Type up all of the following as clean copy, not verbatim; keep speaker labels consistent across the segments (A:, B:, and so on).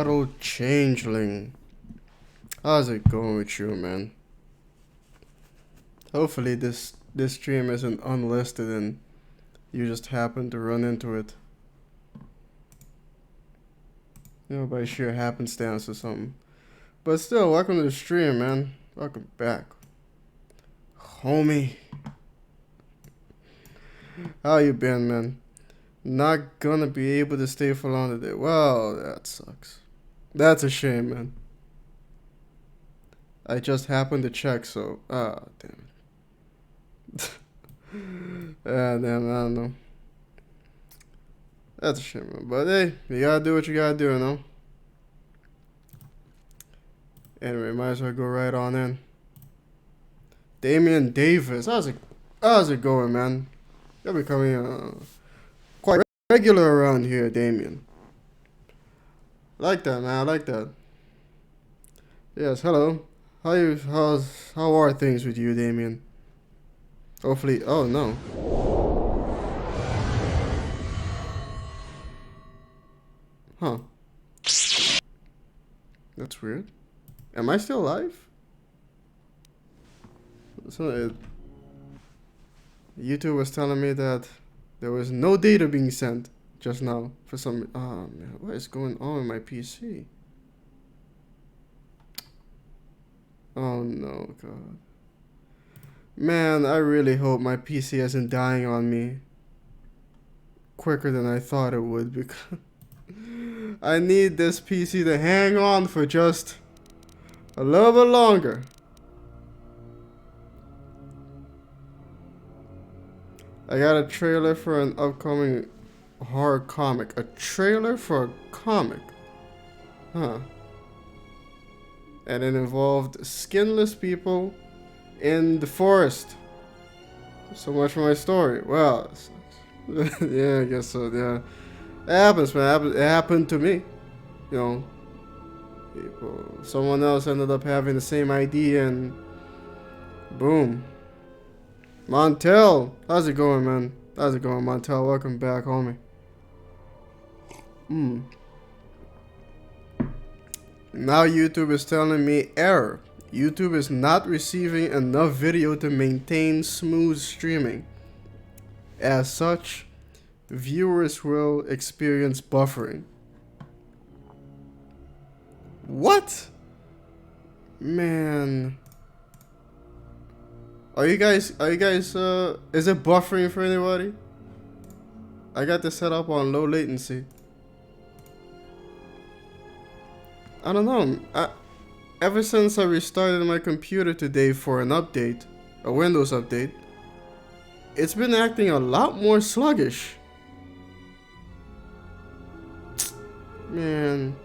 A: Shadow Changeling. How's it going with you, man? Hopefully this stream isn't unlisted and you just happen to run into it. You know, by sheer happenstance or something. But still, welcome to the stream, man. Welcome back. Homie. How you been, man? Not gonna be able to stay for long today. Well, that sucks. That's a shame, man. I just happened to check, so... Ah, damn it. Ah, damn, I don't know. That's a shame, man. But hey, you gotta do what you gotta do, you know? Anyway, might as well go right on in. Damian Davis. How's it going, man? You're becoming quite regular around here, Damian. I like that, man. I like that. Yes, hello. How are things with you, Damian? Hopefully, oh no. Huh. That's weird. Am I still alive? So YouTube was telling me that there was no data being sent just now for some. Oh man, what is going on with my PC? Oh no, God. Man, I really hope my PC isn't dying on me quicker than I thought it would, because I need this PC to hang on for just a little bit longer. I got a trailer for an upcoming horror comic. A trailer for a comic? Huh. And it involved skinless people in the forest. So much for my story. Well, yeah, I guess so, yeah. It happens, man. It happened to me. You know, someone else ended up having the same idea and boom. Montel, how's it going, man? How's it going, Montel? Welcome back, homie. Now YouTube is telling me error. YouTube is not receiving enough video to maintain smooth streaming. As such, viewers will experience buffering. What? Man. Are you guys, is it buffering for anybody? I got this set up on low latency. I don't know. Ever since I restarted my computer today for an update, a Windows update, it's been acting a lot more sluggish. Man.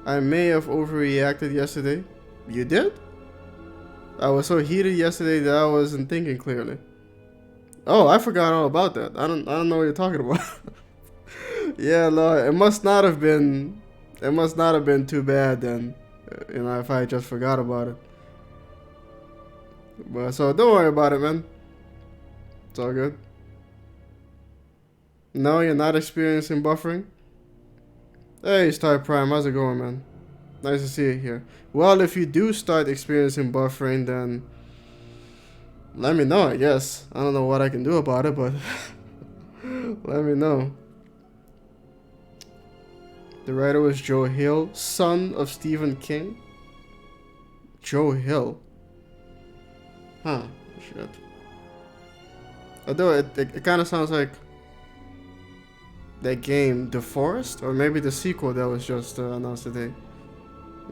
A: I may have overreacted yesterday. You did? I was so heated yesterday that I wasn't thinking clearly. Oh, I forgot all about that. I don't know what you're talking about. Yeah, no, it must not have been too bad then. You know, if I just forgot about it. But so don't worry about it, man. It's all good. No, you're not experiencing buffering? Hey, Star Prime, how's it going, man? Nice to see you here. Well, if you do start experiencing buffering, then let me know, I guess. I don't know what I can do about it, but let me know. The writer was Joe Hill, son of Stephen King. Joe Hill. Huh, shit. Although it kind of sounds like that game, The Forest, or maybe the sequel that was just announced today.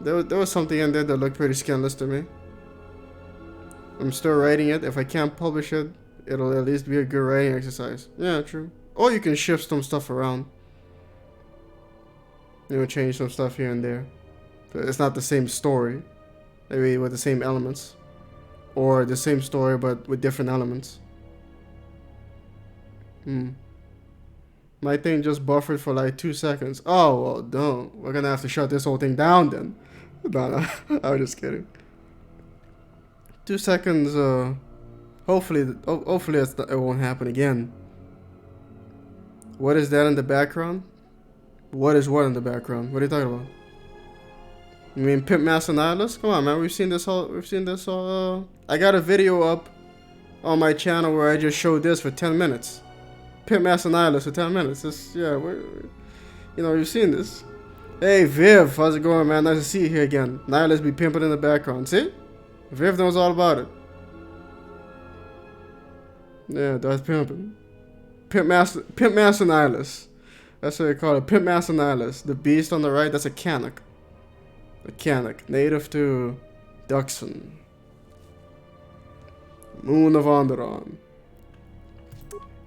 A: There was something in there that looked pretty skinless to me. I'm still writing it. If I can't publish it, it'll at least be a good writing exercise. Yeah, true. Or you can shift some stuff around. You know, change some stuff here and there. But it's not the same story. Maybe with the same elements. Or the same story but with different elements. My thing just buffered for like 2 seconds. Oh, well, don't. We're gonna have to shut this whole thing down then. No, I was just kidding. 2 seconds, hopefully it won't happen again. What is that in the background? What is what in the background? What are you talking about? You mean Pimp Master Nihilus? Come on, man. We've seen this all. I got a video up on my channel where I just showed this for 10 minutes. Pimp Master Nihilus for 10 minutes. This, yeah, you've seen this. Hey, Viv, how's it going, man? Nice to see you here again. Nihilus be pimping in the background. See? Viv knows all about it. Yeah, that's pimping. Pimp Master Nihilus. That's what they call it. Pimp Master Nihilus. The beast on the right, that's a Canuck. A Canuck, native to Duxon. Moon of Onderon.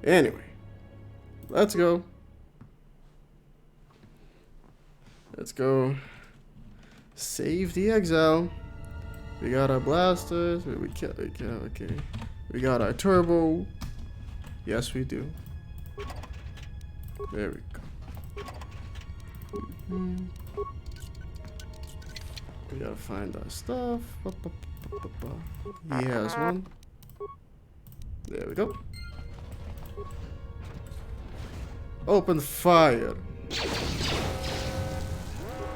A: Anyway, let's go. Let's go. Save the exile. We got our blasters. Okay. We got our turbo. Yes, we do. There we go. We gotta find our stuff. He has one. There we go. Open fire.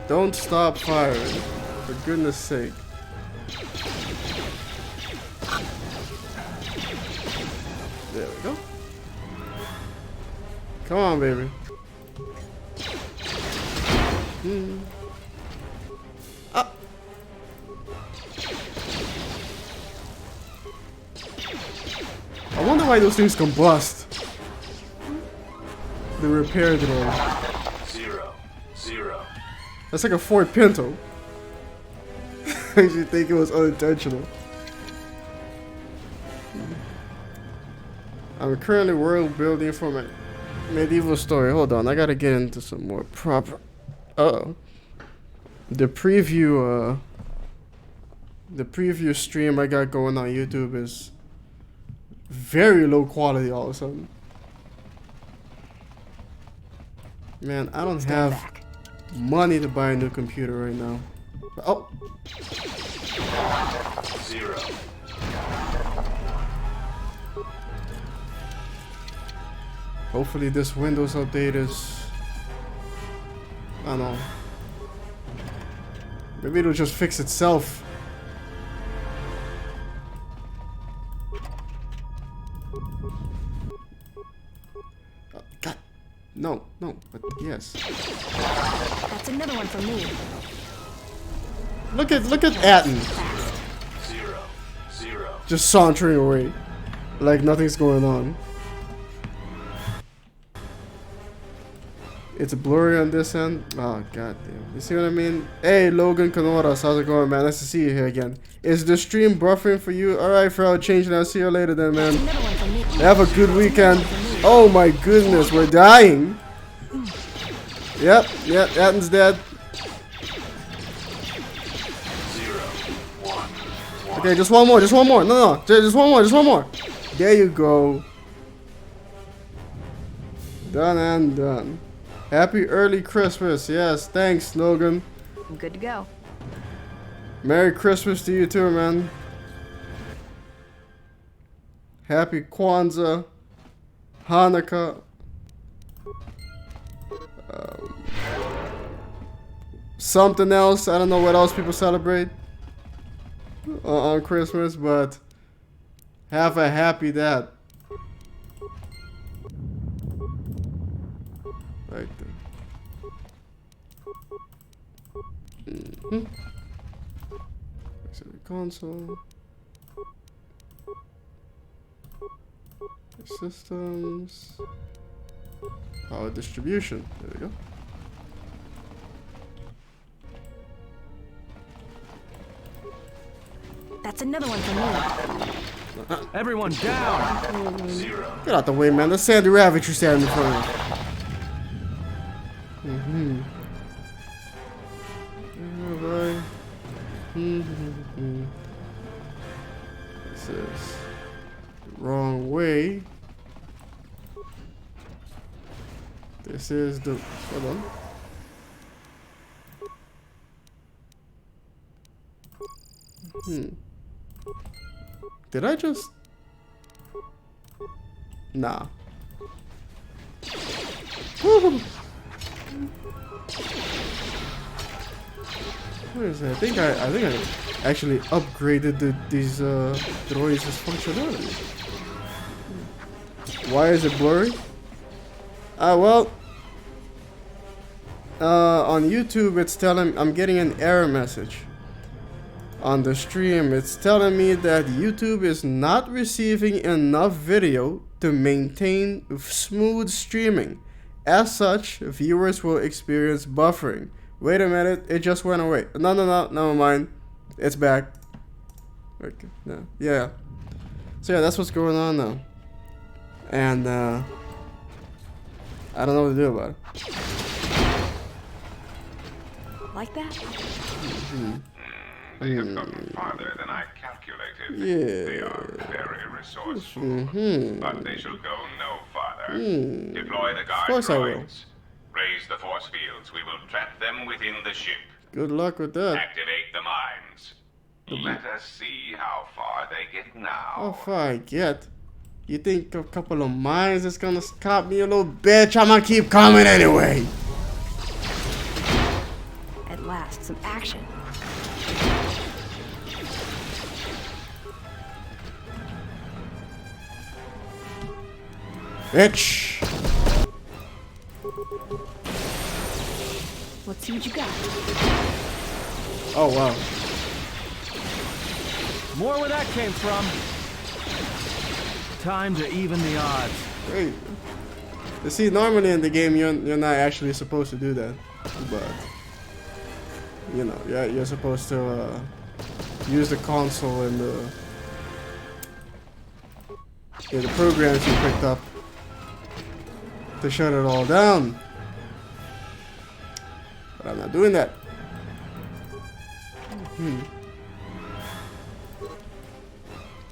A: Don't stop firing. For goodness sake. There we go. Come on, baby. Ah. I wonder why those things combust. The repair drone.
B: 0-0.
A: That's like a Ford Pinto. I should think it was unintentional. I'm currently world building for my medieval story. Hold on, I gotta get into some more proper. Uh-oh. The preview stream I got going on YouTube is very low quality all of a sudden. Man, I don't have money to buy a new computer right now. Oh.
B: 0.
A: Hopefully this Windows update is, I don't know. Maybe it'll just fix itself. Oh, God. No, but yes.
C: That's another one for me.
A: Look at Atten.
B: 0-0.
A: Just sauntering away. Like nothing's going on. It's blurry on this end. Oh, goddamn. You see what I mean? Hey, Logan Canoras. How's it going, man? Nice to see you here again. Is the stream buffering for you? Alright, I'll change it. I'll see you later then, man. Have a good weekend. Oh, my goodness. We're dying. Yep. Atten's dead.
B: 0-1.
A: Okay, just one more. No. Just one more. There you go. Done and done. Happy early Christmas. Yes, thanks, Logan.
C: I'm good to go.
A: Merry Christmas to you too, man. Happy Kwanzaa. Hanukkah. Something else. I don't know what else people celebrate on Christmas, but have a happy that. Right there. Exit console. Systems. Power distribution. There we go.
C: That's another one for me.
D: Everyone down!
B: 0.
A: Get out the way, man. That's Sandy Ravage you're standing in front of. Alright. This is the wrong way. This is the. Hold on. Did I just? Nah. What is that? I think I actually upgraded these droids' functionality. Why is it blurry? Well, on YouTube it's telling I'm getting an error message. On the stream it's telling me that YouTube is not receiving enough video to maintain smooth streaming. As such, viewers will experience buffering. Wait a minute, it just went away. No, never mind. It's back. Okay, no, yeah. So yeah, that's what's going on now. And I don't know what to do about it.
C: Like that?
B: They have gotten farther than I calculated.
A: Yeah.
B: They are very resourceful. But they shall go no farther. Deploy the guard
A: course I will.
B: droids. Raise the force fields. We will trap them within the ship.
A: Good luck with that.
B: Activate the mines. Let us see how far they get now.
A: How far I get? You think a couple of mines is gonna stop me, a little bitch? I'ma keep coming anyway.
C: At last, some action.
A: Bitch.
C: Let's see what you got.
A: Oh wow.
D: More where that came from. Time to even the odds.
A: Great. You see, normally in the game you're not actually supposed to do that, but you know, you're supposed to use the console and the programs you picked up to shut it all down. But I'm not doing that.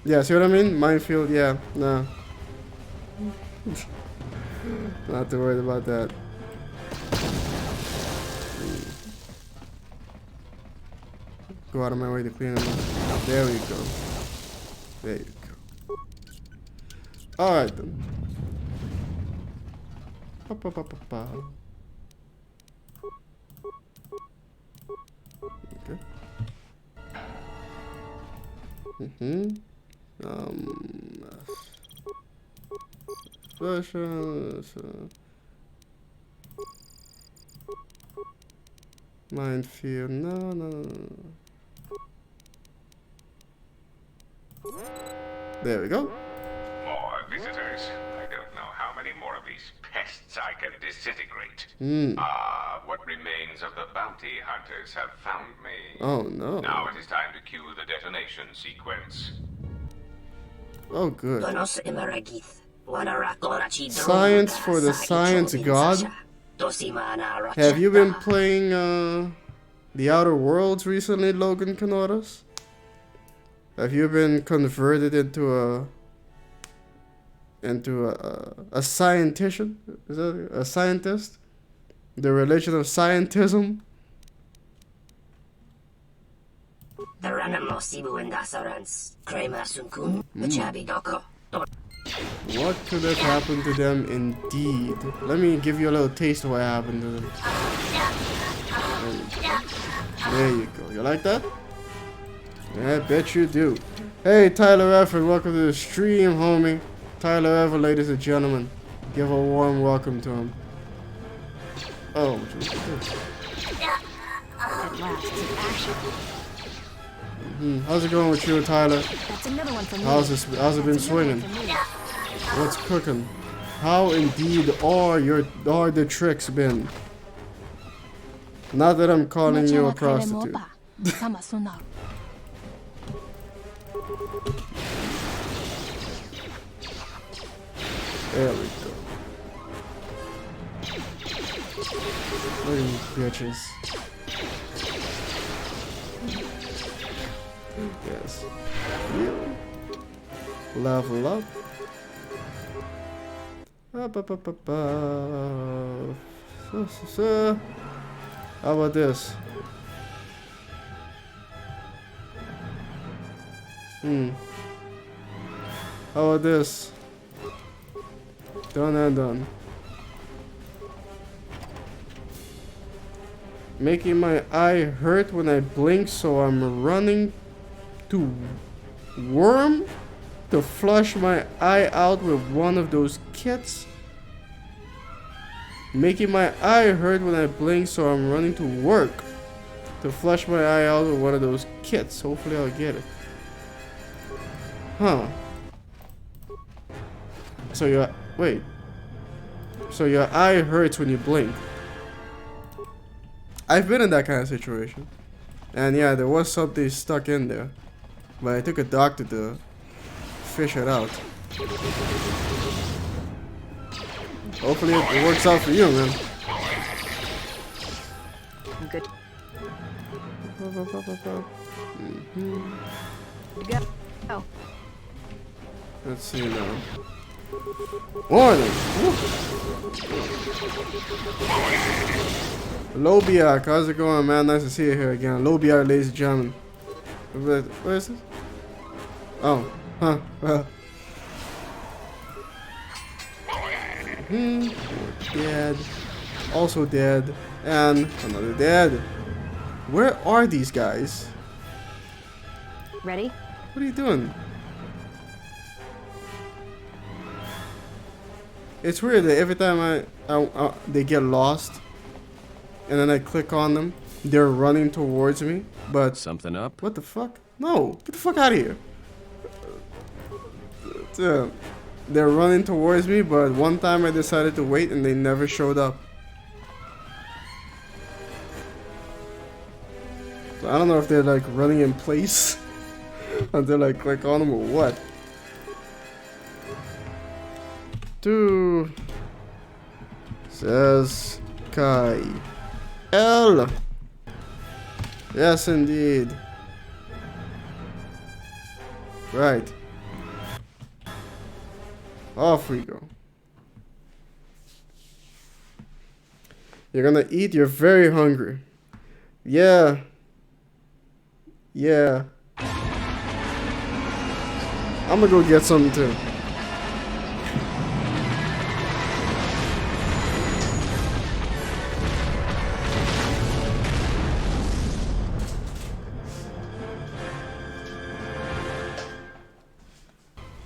A: Yeah, see what I mean? Minefield, yeah, no. Not too worried about that. Go out of my way to clean them up. There we go. There you go. Alright then. Pa, pa, pa, pa, pa. Okay. Special. Minefield. No. There we go.
B: More visitors. I don't know how many more of these pests I can disintegrate. What remains of the bounty hunters have found me.
A: Oh no.
B: Now it is time to cue the detonation sequence.
A: Oh good.
E: Science
A: Science for the science god? Have you been playing The Outer Worlds recently, Logan Canoras? Have you been converted into a scientician? Is that a scientist? The religion of scientism? What could have happened to them indeed? Let me give you a little taste of what happened to them. There you go. You like that? Yeah, I bet you do. Hey, Tyler Efford, welcome to the stream, homie. Tyler Efford, ladies and gentlemen. Give a warm welcome to him. Oh, what is this?
C: At last, some action.
A: How's it going with you, Tyler?
C: That's another one for me.
A: How's it been swinging? What's cooking? How indeed are the tricks been? Not that I'm calling you a prostitute. There we go. Look at these bitches. Yes. Level up. How about this? How about this? Done and done. Making my eye hurt when I blink, so I'm running to worm to flush my eye out with one of those kits. Making my eye hurt when I blink, so I'm running to work to flush my eye out with one of those kits. Hopefully I'll get it. Huh. So your wait. So your eye hurts when you blink. I've been in that kind of situation. And yeah, there was something stuck in there. But I took a doctor to fish it out. Hopefully it works out for you, man.
C: I'm good. Good to go. Oh.
A: Let's see now. Morning! Lobiak, how's it going, man? Nice to see you here again. Lobiak, ladies and gentlemen. Where is this? Oh, huh. Dead. Also dead. And another dead. Where are these guys?
C: Ready?
A: What are you doing? It's weird that every time they get lost, and then I click on them, they're running towards me. But
D: Something up?
A: what the fuck? No, get the fuck out of here. They're running towards me, but one time I decided to wait and they never showed up. So I don't know if they're like running in place until I click on them or what. Two says Kai. L. Yes, indeed. Right. Off we go. You're gonna eat. You're very hungry. Yeah. Yeah. I'm gonna go get something too.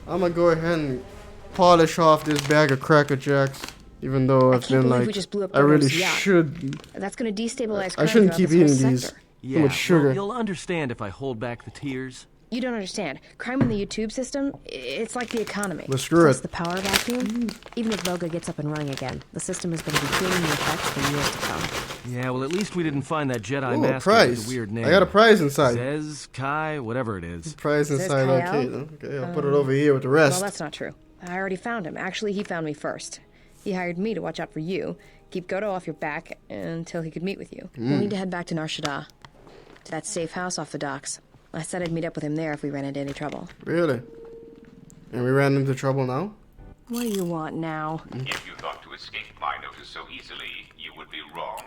A: I'm gonna go ahead and polish off this bag of Cracker Jacks, even though I've been like, I really should.
C: That's gonna destabilize.
A: I shouldn't keep eating these.
D: Yeah,
A: Too much sugar.
D: well, you'll understand if I hold back the tears.
C: You don't understand. Crime in the YouTube system, it's like the economy.
A: Well, screw
C: Plus
A: it.
C: the power vacuum. Even if Voga gets up and running again, the system is going to be feeling the effects for years to come.
D: Yeah, well, at least we didn't find that Jedi
A: Ooh, a
D: master
A: prize.
D: with a weird name.
A: I got a prize inside.
D: Zez, Kai, whatever it is.
A: Prize
C: Says
A: inside.
C: Kyle.
A: Okay, okay, I'll put it over here with the rest.
C: Well, that's not true. I already found him. Actually, he found me first. He hired me to watch out for you, keep KoTOR off your back until he could meet with you. We'll need to head back to Nar Shaddaa, to that safe house off the docks. I said I'd meet up with him there if we ran into any trouble.
A: Really? And we ran into trouble now?
C: What do you want now?
B: If you thought to escape my notice so easily, you would be wrong.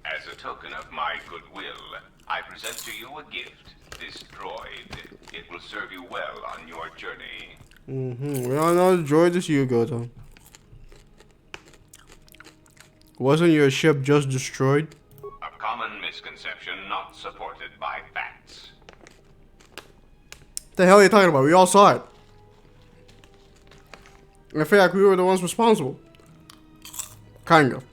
B: As a token of my goodwill, I present to you a gift. This droid. It will serve you well on your journey.
A: We all know the droid is you, KoTOR. Wasn't your ship just destroyed?
B: A common misconception not supported by facts.
A: What the hell are you talking about? We all saw it. In fact, we were the ones responsible. Kind of.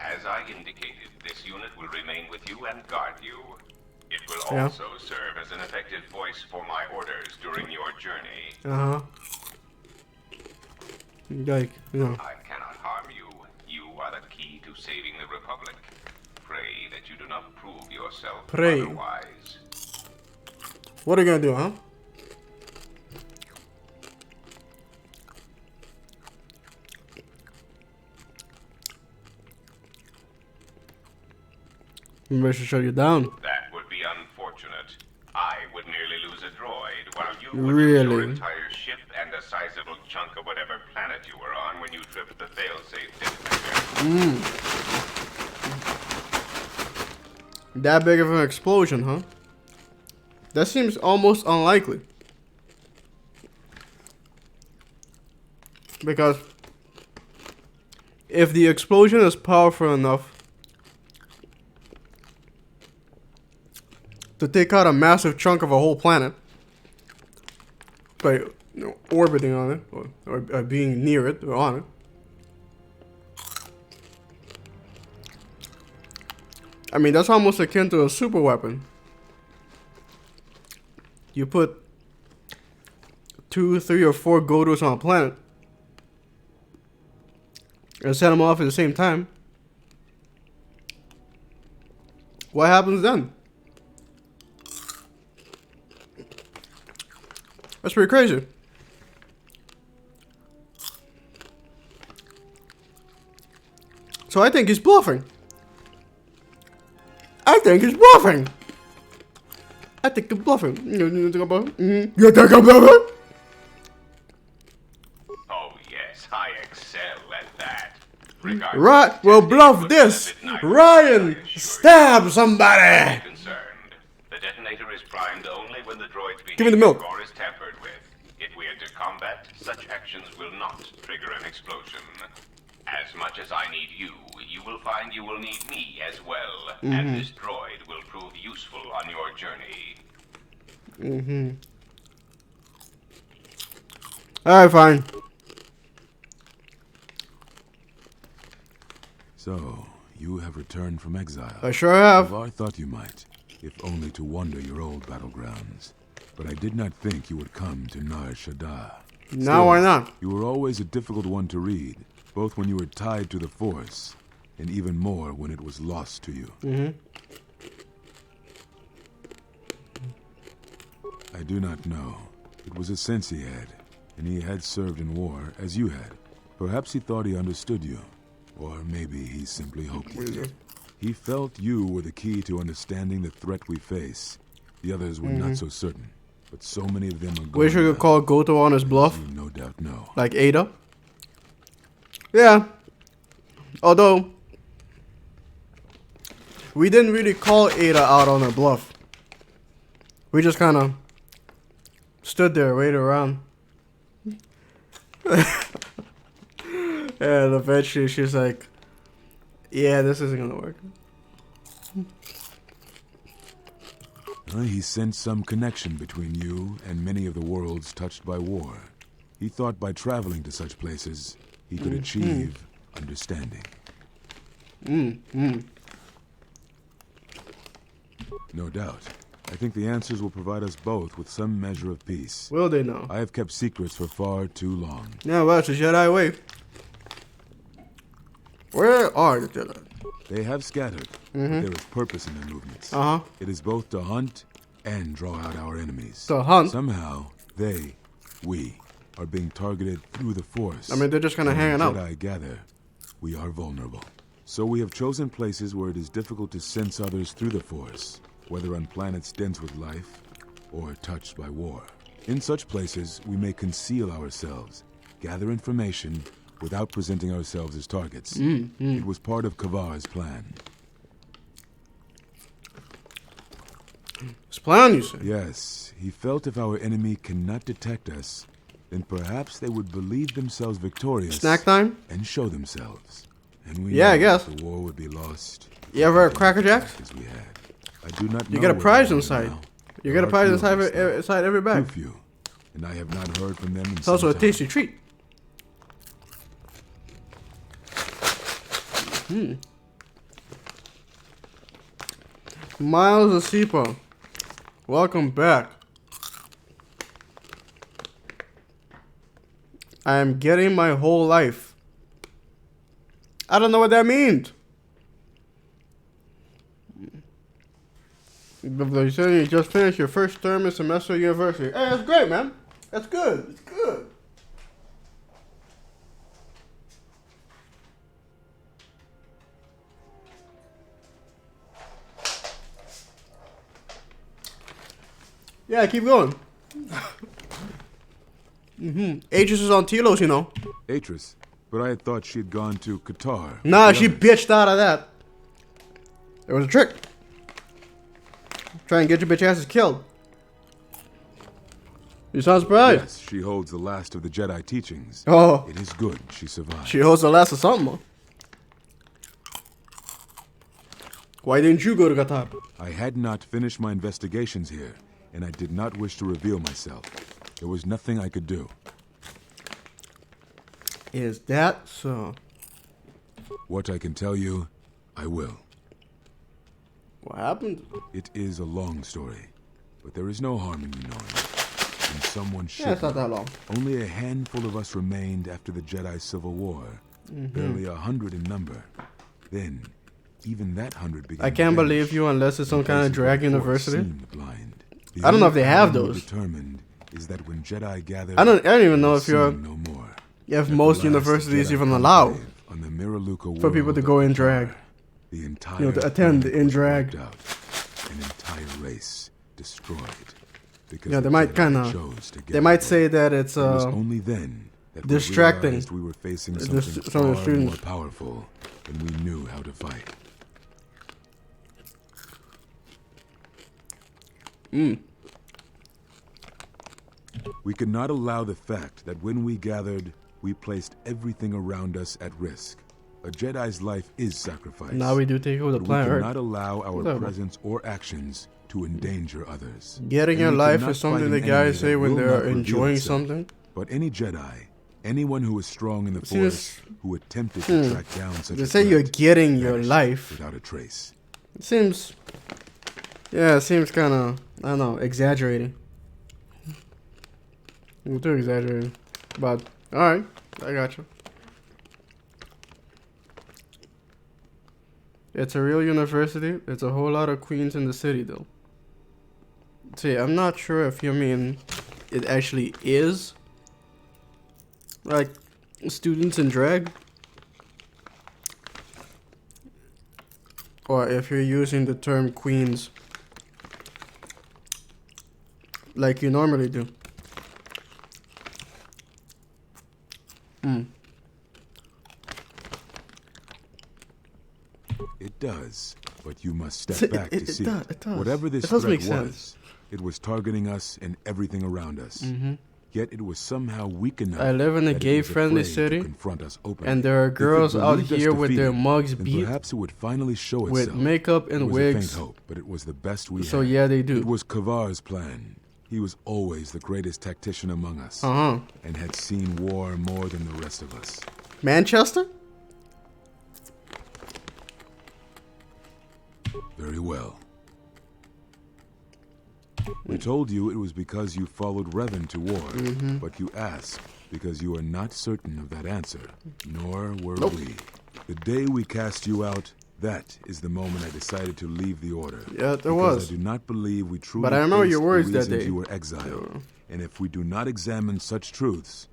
B: As I indicated, this unit will remain with you and guard you. It will also serve as an effective voice for my orders during your journey.
A: Like, you know.
B: I cannot harm you. You are the key to saving the Republic. Pray that you do not prove yourself
A: Pray.
B: otherwise.
A: What are you gonna do, huh? Maybe I should shut you down.
B: That would be unfortunate. I would nearly lose a droid, while you would lose
A: Really?
B: your entire ship and a sizable chunk of whatever planet you were on when you tripped the failsafe detonator.
A: That big of an explosion, huh? That seems almost unlikely. Because if the explosion is powerful enough to take out a massive chunk of a whole planet by orbiting on it or being near it or on it, I mean, that's almost akin to a super weapon. You put 2, 3, or 4 KoTORs on a planet and set them off at the same time. What happens then? That's pretty crazy. So I think he's bluffing. I think he's bluffing. I think he's bluffing. You think I'm bluffing? You think I'm bluffing?
B: Oh yes, I excel at that.
A: Right, well, bluff this. Ryan, stab somebody.
B: Concerned. The detonator is primed only when the droid's
A: Give me the milk.
B: core is tampered with. If we enter combat, such actions will not trigger an explosion. As much as I need you, you will find you will need me as well. And this droid will prove useful on your journey.
A: Alright, fine.
E: So, you have returned from exile.
A: I sure have.
E: I thought you might, if only to wander your old battlegrounds. But I did not think you would come to Nar Shaddaa.
A: Now why not?
E: You were always a difficult one to read, both when you were tied to the Force, and even more when it was lost to you. I do not know. It was a sense he had, and he had served in war, as you had. Perhaps he thought he understood you, or maybe he simply hoped he did. He felt you were the key to understanding the threat we face. The others were not so certain, but so many of them are going.
A: Wish we could call KoTOR on his bluff.
E: You no doubt know.
A: Like Ada. Yeah. Although, we didn't really call Ada out on her bluff. We just kind of stood there, waited around. And eventually she's like, yeah, this isn't gonna work.
E: He sensed some connection between you and many of the worlds touched by war. He thought by traveling to such places, he could achieve understanding. No doubt. I think the answers will provide us both with some measure of peace.
A: Will they know?
E: I have kept secrets for far too long.
A: Yeah, well, it's a Jedi way. Where are the Jedi?
E: They have scattered, but there is purpose in their movements. It is both to hunt and draw out our enemies.
A: To hunt?
E: Somehow, we, are being targeted through the Force.
A: I mean, they're just kind of hanging out.
E: Jedi gather, we are vulnerable. So we have chosen places where it is difficult to sense others through the Force, whether on planets dense with life or touched by war. In such places, we may conceal ourselves, gather information, without presenting ourselves as targets. It was part of KoTOR's plan.
A: His plan, you say?
E: Yes, he felt if our enemy cannot detect us, then perhaps they would believe themselves victorious.
A: Snack time?
E: And show themselves. And we
A: Yeah, I
E: know
A: guess.
E: the war would be lost.
A: You ever heard Cracker Jacks?
E: As we had. I do not know.
A: You get a
E: what
A: prize
E: they are
A: inside.
E: now.
A: You
E: There
A: get a
E: are
A: prize
E: few
A: inside
E: of us now.
A: inside every
E: Too
A: bag.
E: few. And I have not heard from them in
A: It's also a
E: some
A: tasty
E: time.
A: treat. Miles Asipa, welcome back. I am getting my whole life. I don't know what that means. You said you just finished your first term in semester at university. Hey, that's great, man. That's good. It's good. Yeah, keep going. Aegis is on Telos, you know.
E: Atris, but I had thought she had gone to KoTOR.
A: Nah,
E: with the
A: she
E: others.
A: bitched out of that. It was a trick. Try and get your bitch asses killed. You sound surprised.
E: Yes, she holds the last of the Jedi teachings.
A: Oh,
E: It is good she survived.
A: she holds the last of something. Why didn't you go to KoTOR?
E: I had not finished my investigations here, and I did not wish to reveal myself. There was nothing I could do.
A: Is that so?
E: What I can tell you, I will.
A: What happened?
E: It is a long story, but there is no harm in you knowing. And someone should.
A: Yeah, it's not that long.
E: Only a handful of us remained after the Jedi Civil War, barely 100 in number. Then, even that 100 began.
A: I can't
E: to
A: believe
E: vanish,
A: you unless it's some
E: and
A: kind of
E: places where
A: drag
E: the Force
A: university.
E: seemed blind. The
A: I don't know if
E: only
A: they have
E: thing we
A: those.
E: Determined is that when Jedi gathered,
A: I don't even know
E: we
A: if you're.
E: seen no more.
A: If
E: At the
A: most
E: last,
A: universities
E: the Jedi
A: even allow
E: conclave on the Miraluka
A: for people to
E: world
A: go
E: of
A: in
E: KoTOR,
A: drag.
E: The entire
A: You know, to attend
E: planet
A: in
E: was
A: drag.
E: wiped out, an entire race destroyed. Because
A: Yeah, they
E: the
A: might
E: Jedi
A: kinda.
E: chose to
A: They
E: gather.
A: might say that it's
E: It was only then that
A: distracting.
E: we realized we were facing
A: Dis-
E: something
A: some of the
E: far
A: students.
E: more powerful than we knew how to fight. We could not allow the fact that when we gathered, we placed everything around us at risk. A Jedi's life is sacrificed.
A: Now we do take over the
E: but
A: planet
E: we
A: Earth.
E: cannot allow our
A: Whatever.
E: presence or actions to endanger others.
A: Getting
E: And
A: your
E: we
A: life
E: cannot
A: is something
E: fight
A: the
E: an
A: guys
E: enemy
A: say
E: that
A: when
E: will
A: they're
E: not reveal
A: enjoying
E: itself.
A: something.
E: But any Jedi, anyone who is strong in the
A: See,
E: Force, who attempted to track down such
A: They
E: a
A: say you're
E: threat,
A: getting your
E: vanished
A: life.
E: without a trace.
A: It seems. Yeah, it seems kind of. I don't know, exaggerating. I'm too exaggerating. But, alright, I got you. It's a real university. It's a whole lot of queens in the city, though. See, I'm not sure if you mean it actually is. Like, students in drag. Or if you're using the term queens like you normally do.
E: It does, but you must step back to see
A: does, it does.
E: Whatever this
A: It does
E: threat
A: make
E: was,
A: sense.
E: it was targeting us and everything around us. Yet it was somehow weak enough.
A: I live in a
E: that it
A: gay-friendly
E: was afraid
A: city,
E: to confront us openly.
A: and there are
E: If it
A: girls out
E: believed us
A: here with their
E: defeated,
A: mugs
E: then
A: beat
E: perhaps it would finally show
A: with
E: itself.
A: makeup
E: It
A: and
E: was a faint
A: wigs.
E: hope, but it was the best we
A: So
E: had.
A: yeah, they
E: It
A: do.
E: was KoTOR's plan. He was always the greatest tactician among us, and had seen war more than the rest of us.
A: Manchester?
E: Very well. We told you it was because you followed Revan to war, but you asked because you are not certain of that answer, nor were we. The day we cast you out, that is the moment I decided to leave the Order.
A: Yeah, there
E: because
A: was.
E: I do not believe we truly
A: But I remember
E: faced
A: your
E: the
A: words that
E: reasons
A: day.
E: you were exiled. And if we do not examine such truths,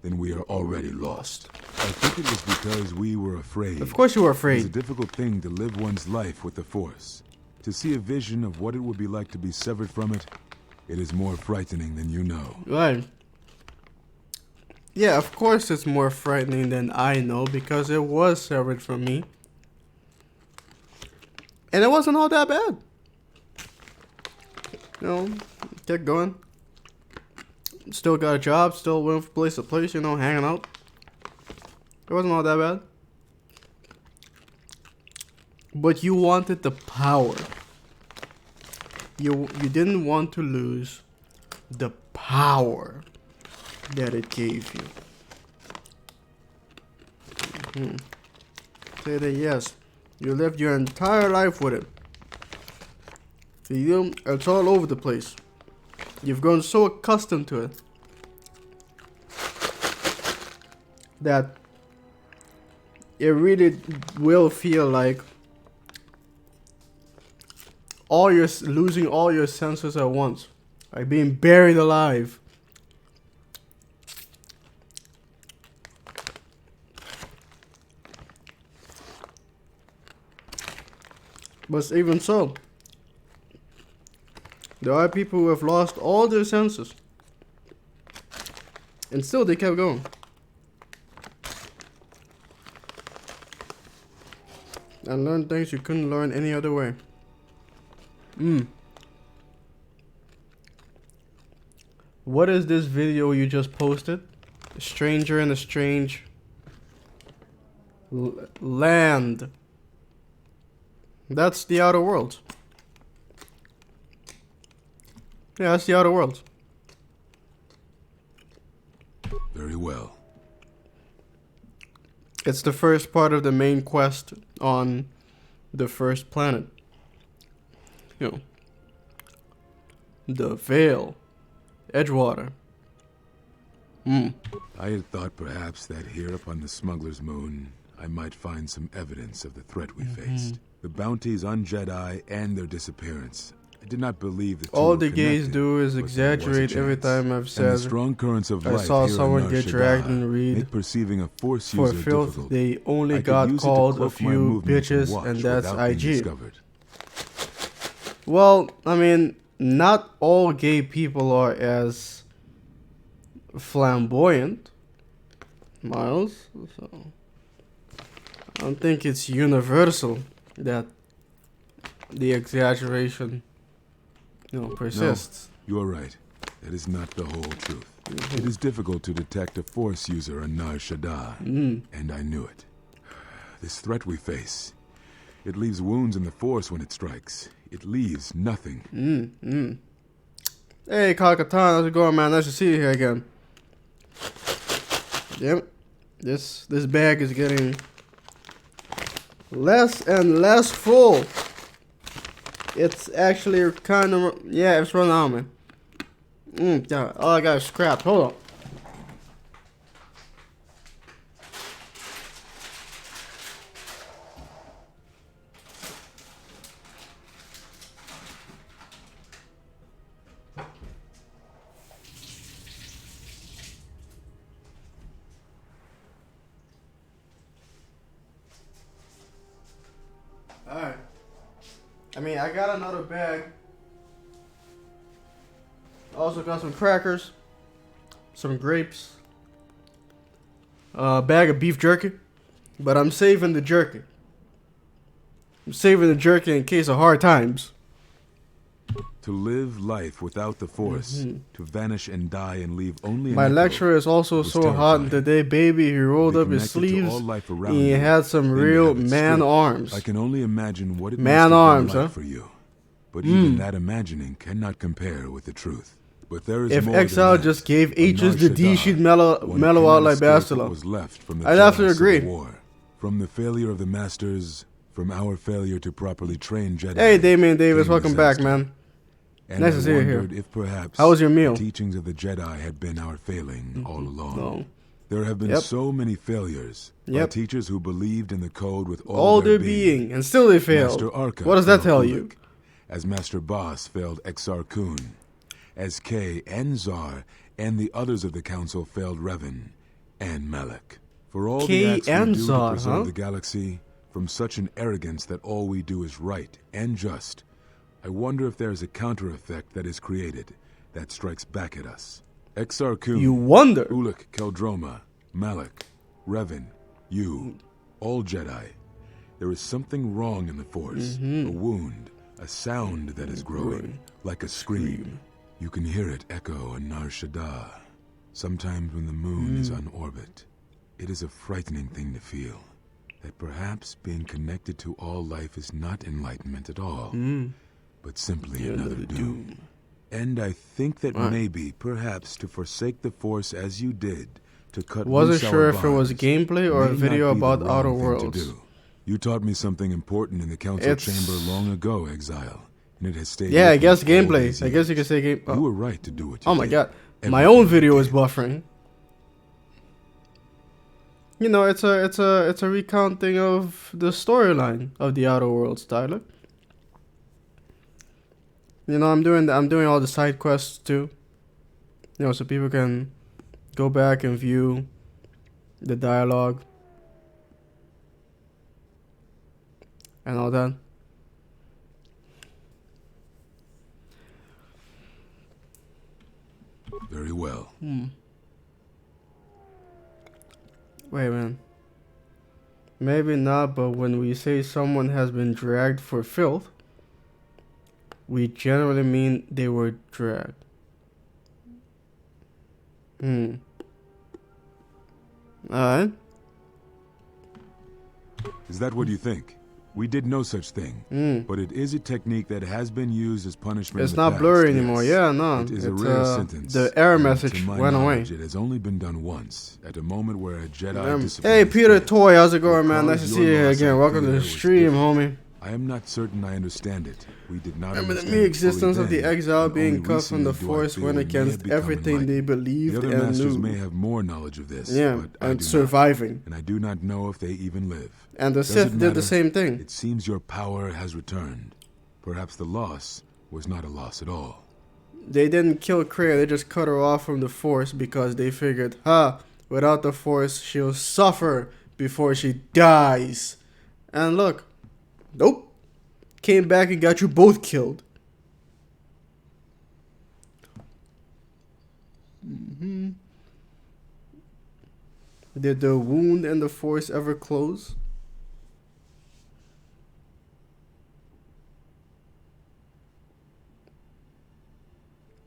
E: then we are already lost. I think it was because we were afraid.
A: Of course you were
E: It is a
A: afraid.
E: difficult thing to live one's life with the Force. To see a vision of what it would be like to be severed from it, it is more frightening than you know.
A: Right. Yeah, of course it's more frightening than I know because it was severed from me. And it wasn't all that bad. You know, kept going. Still got a job, still went from place to place, you know, hanging out. It wasn't all that bad. But you wanted the power. You didn't want to lose the power that it gave you. Say that yes, you lived your entire life with it. For you, it's all over the place. You've grown so accustomed to it that it really will feel like losing all your senses at once, like being buried alive. But even so, there are people who have lost all their senses, and still they kept going. And learned things you couldn't learn any other way. What is this video you just posted? A stranger in a strange land. That's the Outer Worlds. Yeah, that's the Outer Worlds.
E: Very well.
A: It's the first part of the main quest on the first planet. You know, the Vale, Edgewater.
E: I had thought perhaps that here upon the smuggler's moon, I might find some evidence of the threat we faced. The bounties on Jedi and their disappearance. I did not believe the two
A: All
E: were
A: the gays
E: connected,
A: do is
E: but there was a
A: exaggerate every
E: chance.
A: time I've
E: And the
A: said
E: strong currents of
A: I
E: life
A: saw
E: here
A: someone
E: on
A: get
E: Nar
A: dragged
E: Shaddaa
A: and read
E: make perceiving a force
A: for
E: user
A: filth.
E: difficult.
A: They only
E: I could
A: got
E: use it to
A: called a
E: cloak my
A: few
E: movements
A: bitches,
E: watch
A: and that's
E: without being
A: IG.
E: discovered.
A: Well, I mean, not all gay people are as flamboyant, Miles. So I don't think it's universal that the exaggeration, persists.
E: You are right. That is not the whole truth. It is difficult to detect a force user on Nar Shaddaa, and I knew it. This threat we face, it leaves wounds in the force when it strikes. It leaves nothing.
A: Hey, Kakatan, how's it going, man? Nice to see you here again. Yep, this bag is getting less and less full. It's actually kind of, yeah, it's running out, man. Yeah, all I got is scrap. Hold on. Alright. I mean, I got another bag. Also got some crackers, some grapes, a bag of beef jerky, but I'm saving the jerky. I'm saving the jerky in case of hard times.
E: To live life without the force, to vanish and die and leave only
A: My
E: an
A: lecturer
E: echo,
A: is also
E: was
A: so hot
E: terrifying.
A: today, baby. He rolled
E: Be
A: up his
E: connected to
A: sleeves
E: all life around
A: and he
E: you,
A: had some
E: then you
A: real
E: have it
A: man
E: stripped.
A: arms.
E: I can only imagine what it
A: Man
E: must have
A: arms,
E: been like
A: huh?
E: for you. But even that imagining cannot compare with the truth. But there is
A: If
E: more than
A: Exile
E: that.
A: just gave
E: On
A: H's
E: Nar
A: the D,
E: Shaddaa,
A: she'd mellow
E: one
A: out
E: cannot
A: like
E: escape what
A: Bastila.
E: was left from the
A: I'd have to
E: Jedi
A: agree.
E: Civil War. From the failure of the Masters, from our failure to properly train Jedi.
A: Hey, Damien Davis,
E: came
A: welcome back,
E: disaster.
A: man.
E: And
A: Nice
E: I
A: to see you here.
E: wondered if perhaps
A: How was your meal?
E: the teachings of the Jedi had been our failing all along.
A: No.
E: There have been
A: Yep.
E: so many failures by
A: Yep.
E: teachers who believed in the code with
A: All their being, and still they failed.
E: Master Arca
A: What does that
E: failed
A: tell you?
E: Ulic, as Master Boss failed Exar Kun, as Kay and Zar and the others of the Council failed Revan and Malak. For all
A: Kay
E: the acts
A: and
E: we do
A: Zar,
E: to preserve
A: huh?
E: the galaxy, from such an arrogance that all we do is right and just, I wonder if there is a counter effect that is created that strikes back at us. Exar Kun,
A: You wonder.
E: Ulic Keldroma, Malak, Revan, you, all Jedi. There is something wrong in the Force, a wound, a sound that is growing, like a scream. You can hear it echo on Nar Shaddaa, sometimes when the moon is on orbit. It is a frightening thing to feel, that perhaps being connected to all life is not enlightenment at all, but simply another doom. And I think that maybe, perhaps, to forsake the Force as you did, to cut
A: Wasn't
E: loose
A: sure
E: our
A: if it was
E: bonds,
A: gameplay or a
E: may not
A: video
E: be the
A: about
E: wrong
A: Outer
E: thing to
A: Worlds.
E: do. You taught me something important in the council
A: It's-
E: chamber long ago, Exile, and it has stayed
A: Yeah,
E: with
A: I
E: me
A: guess
E: all
A: gameplay.
E: these
A: I guess you
E: years.
A: could say game.
E: You were right to do what you
A: Oh
E: did.
A: my god, my
E: Everything
A: own
E: you
A: video is
E: did.
A: buffering. You know, it's a recounting of the storyline of the Outer Worlds, Tyler. You know, I'm doing all the side quests too. You know, so people can go back and view the dialogue and all that.
E: Very well.
A: Wait, man. Maybe not, but when we say someone has been dragged for filth, we generally mean they were dragged. Alright.
E: Is that what you think? We did no such thing, but it is a technique that has been used as punishment.
A: It's
E: in the
A: not
E: past,
A: blurry
E: yes.
A: anymore. Yeah, no.
E: It is a
A: It's,
E: rare sentence.
A: The error
E: and
A: message
E: to my
A: went away.
E: knowledge, it has only been done once, at a moment where a Jedi disciplines
A: Hey, Peter
E: spirit.
A: Toy, how's it going, man? Nice to
E: Because
A: see you
E: your
A: here
E: loss,
A: again.
E: I
A: Welcome to
E: fear,
A: the
E: was
A: stream,
E: different.
A: homie.
E: I am not certain I understand it. We did not
A: Remember the
E: understand
A: mere
E: it
A: existence
E: fully
A: of the
E: then,
A: exile
E: and
A: being
E: only
A: cut from the
E: recently do I
A: Force
E: feel
A: went
E: we may
A: against
E: have become
A: everything they
E: enlightened.
A: believed
E: The other
A: and
E: masters
A: knew.
E: may have more knowledge of this,
A: Yeah,
E: but I
A: and
E: do
A: surviving.
E: not, and I do not know if they even live.
A: And the
E: Does
A: Sith
E: it
A: did the
E: matter?
A: same thing.
E: It seems your power has returned. Perhaps the loss was not a loss at all.
A: They didn't kill Kreia, they just cut her off from the Force because they figured, without the Force, she'll suffer before she dies. And look, nope. Came back and got you both killed. Did the wound in the Force ever close?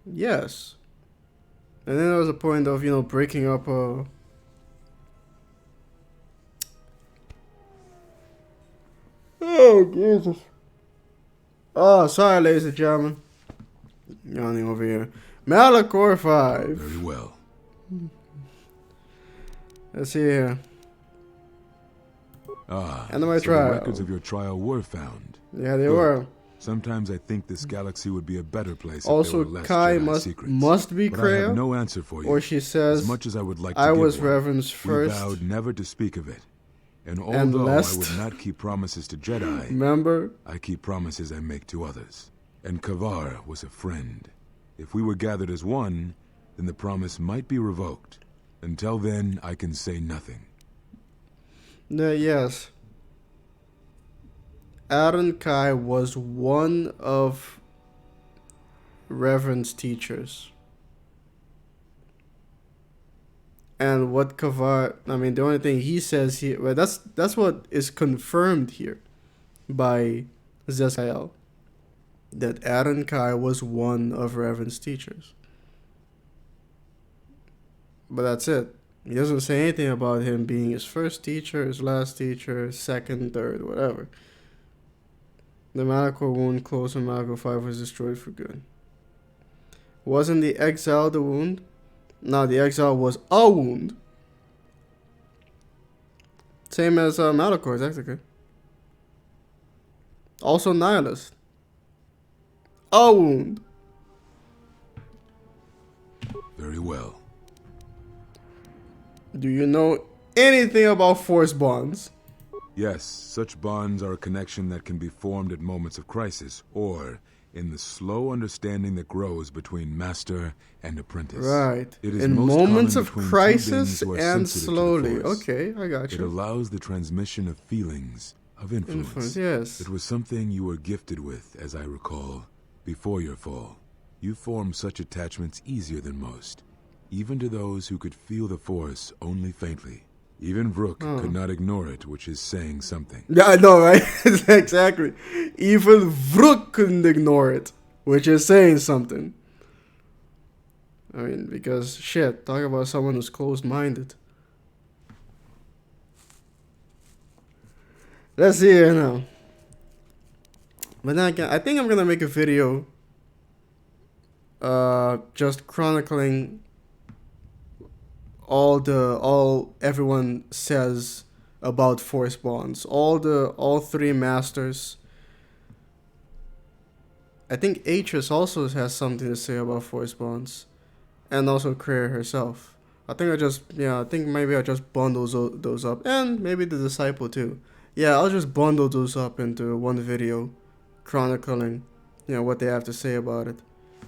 A: Yes. And then there was a point of, breaking up Oh, Jesus. Oh, sorry, ladies and gentlemen. Yawning over here. Malachor 5.
E: Very well.
A: Let's see here. End of my
E: So
A: trial.
E: the records of your trial were found.
A: Yeah, they
E: Good.
A: were.
E: Sometimes I think this galaxy would be a better place
A: Also,
E: if there were less
A: Kai
E: Jedi secrets.
A: must be
E: But I have
A: Kreia.
E: no answer for you.
A: Or she says,
E: as much as I would like to
A: I
E: give
A: was
E: one,
A: Revan's
E: we
A: first.
E: vowed never to speak of it. And
A: And
E: although
A: lest-
E: I would not keep promises to Jedi,
A: Remember?
E: I keep promises I make to others. And Kavar was a friend. If we were gathered as one, then the promise might be revoked. Until then, I can say nothing.
A: Yes. Aaron Kai was one of Revan's teachers. And what Kavar, the only thing he says here, well, that's what is confirmed here by Zeskael, that Aaron Kai was one of Revan's teachers. But that's it. He doesn't say anything about him being his first teacher, his last teacher, second, third, whatever. The Malachor wound closed and Malachor 5 was destroyed for good. Wasn't the exile the wound? No, the exile was a wound. Same as Malachor, technically. Also Nihilist. A wound.
E: Very well.
A: Do you know anything about force bonds?
E: Yes, such bonds are a connection that can be formed at moments of crisis, or in the slow understanding that grows between master and apprentice.
A: Right.
E: It is
A: In
E: most
A: moments
E: common
A: of
E: between two
A: crisis
E: beings who are
A: and
E: sensitive to the
A: slowly.
E: Force.
A: Okay, I got
E: It
A: you.
E: allows the transmission of feelings, of influence.
A: Influence, yes.
E: It was something you were gifted with, as I recall, before your fall. You formed such attachments easier than most, even to those who could feel the Force only faintly. Even Vrook could not ignore it, which is saying something.
A: Yeah, I know, right? Exactly. Even Vrook couldn't ignore it, which is saying something. Because, shit, talk about someone who's closed-minded. Let's see here now. But then again, I think I'm gonna make a video just chronicling all everyone says about force bonds. All three masters. I think Atris also has something to say about force bonds, and also Kreia herself. I think maybe I just bundle those up, and maybe the disciple too. Yeah, I'll just bundle those up into one video, chronicling, what they have to say about it.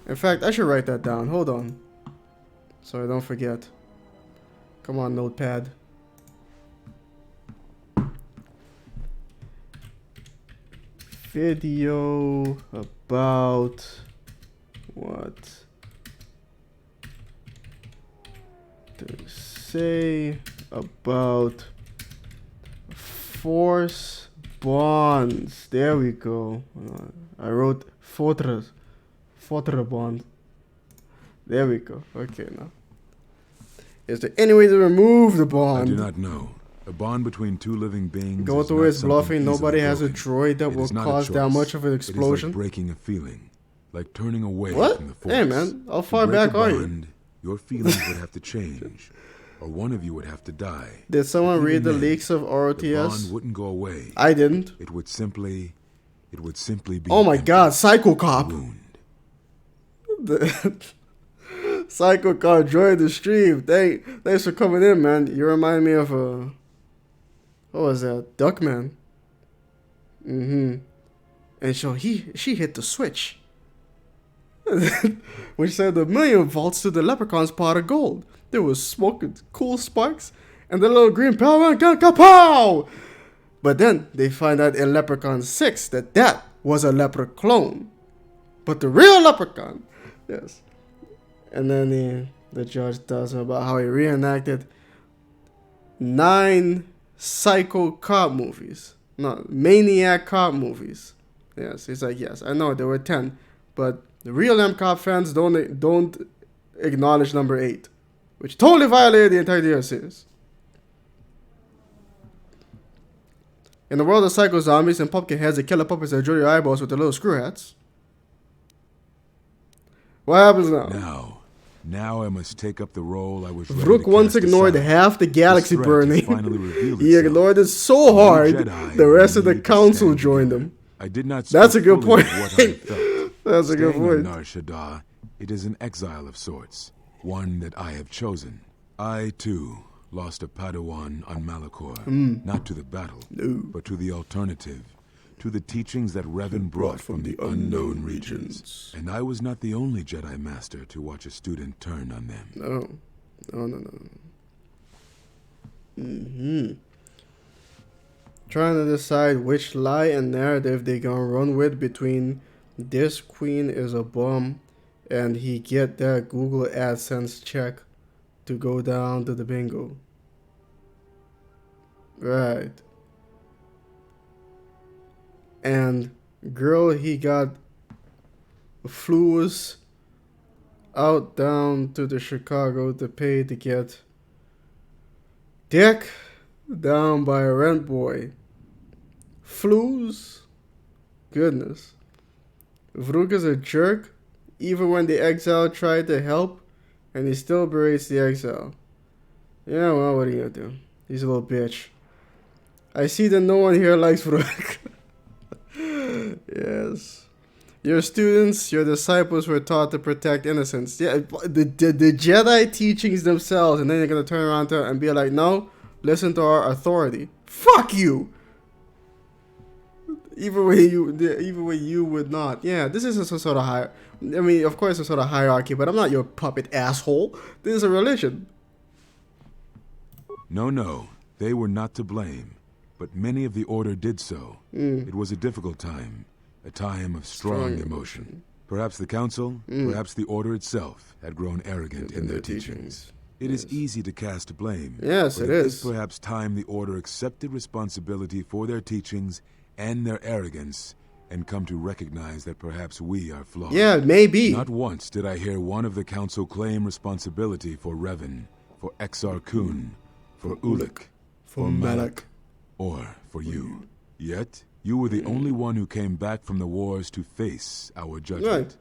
A: In fact, I should write that down. Hold on, so I don't forget. Come on, notepad. Video about what to say about force bonds. There we go. I wrote Fotre bond. There we go. Okay, now. Is there any way to remove the bond?
E: I do not know. A bond between two living beings.
A: KoTOR is
E: something
A: bluffing.
E: easily
A: Nobody has a
E: broken.
A: droid that
E: It
A: will
E: is not a
A: cause that
E: choice.
A: much of an
E: It is
A: explosion.
E: like breaking a feeling, like turning away
A: What?
E: from the force.
A: Hey man, how
E: To
A: far
E: break
A: back
E: a
A: are you?
E: bond, your feelings would have to change, or one of you would have to die.
A: Did someone
E: Even
A: read the
E: then,
A: leaks of
E: The bond
A: ROTS?
E: wouldn't go away.
A: I didn't.
E: It would simply be.
A: Oh my
E: empty,
A: god, Psycho Cop.
E: wound.
A: Psycho Cop joined the stream. Thanks for coming in, man. You remind me of what was that? Duckman. Mm-hmm. And so she hit the switch. Which said the million volts to the leprechaun's pot of gold. There was smoke and cool sparks, and the little green power gun kapow! But then they find out in Leprechaun 6 that was a leper clone. But the real leprechaun, yes. And then the judge tells him about how he reenacted 9 psycho cop movies. No, maniac cop movies. Yes, he's like, yes, I know there were 10, but the real M-Cop fans don't acknowledge number 8, which totally violated the entirety of the series. In the world of psycho zombies and pumpkin heads, the killer puppets that draw your eyeballs with their little screw hats. What happens now?
E: Now I must take up the role I was ready
A: Vrook
E: to
A: once
E: cast
A: ignored
E: aside.
A: half the galaxy
E: This threat has
A: burning.
E: finally revealed
A: He
E: itself.
A: ignored it so
E: The
A: hard,
E: Jedi
A: the rest of the
E: need to
A: council
E: stand
A: joined
E: together.
A: him.
E: I did not
A: That's a
E: speak
A: good
E: fully
A: point.
E: of what I felt.
A: That's a good
E: Staying on
A: point.
E: Nar Shaddaa, it is an exile of sorts, one that I have chosen. I, too, lost a Padawan on Malachor, not to the battle, but to the alternative, to the teachings that Revan brought from the unknown regions. And I was not the only Jedi Master to watch a student turn on them.
A: No. Trying to decide which lie and narrative they gonna run with between this queen is a bum and he get that Google AdSense check to go down to the bingo. Right. And girl, he got flews out down to the Chicago to pay to get dick down by a rent boy. Flews? Goodness. Vrook is a jerk, even when the exile tried to help, and he still berates the exile. Yeah, well, what are you gonna do? He's a little bitch. I see that no one here likes Vrook. Yes. Your students, your disciples were taught to protect innocence. Yeah, the Jedi teachings themselves, and then you're gonna turn around to and be like, no, listen to our authority. Fuck you! Even when you would not. Yeah, this is some sort of I mean, of course, some sort of hierarchy, but I'm not your puppet asshole. This is a religion.
E: No, they were not to blame, but many of the Order did so. It was a difficult time, a time of strong emotion. Perhaps the Council, perhaps the Order itself, had grown arrogant in their teachings. It is easy to cast blame.
A: Yes,
E: but
A: it
E: at
A: is.
E: this perhaps time the Order accepted responsibility for their teachings and their arrogance, and come to recognize that perhaps we are flawed.
A: Yeah, maybe.
E: Not once did I hear one of the Council claim responsibility for Revan, for Exar Kun, for Ulic, for Malak, or for you. Yet, you were the only one who came back from the wars to face our judgment.
A: Right.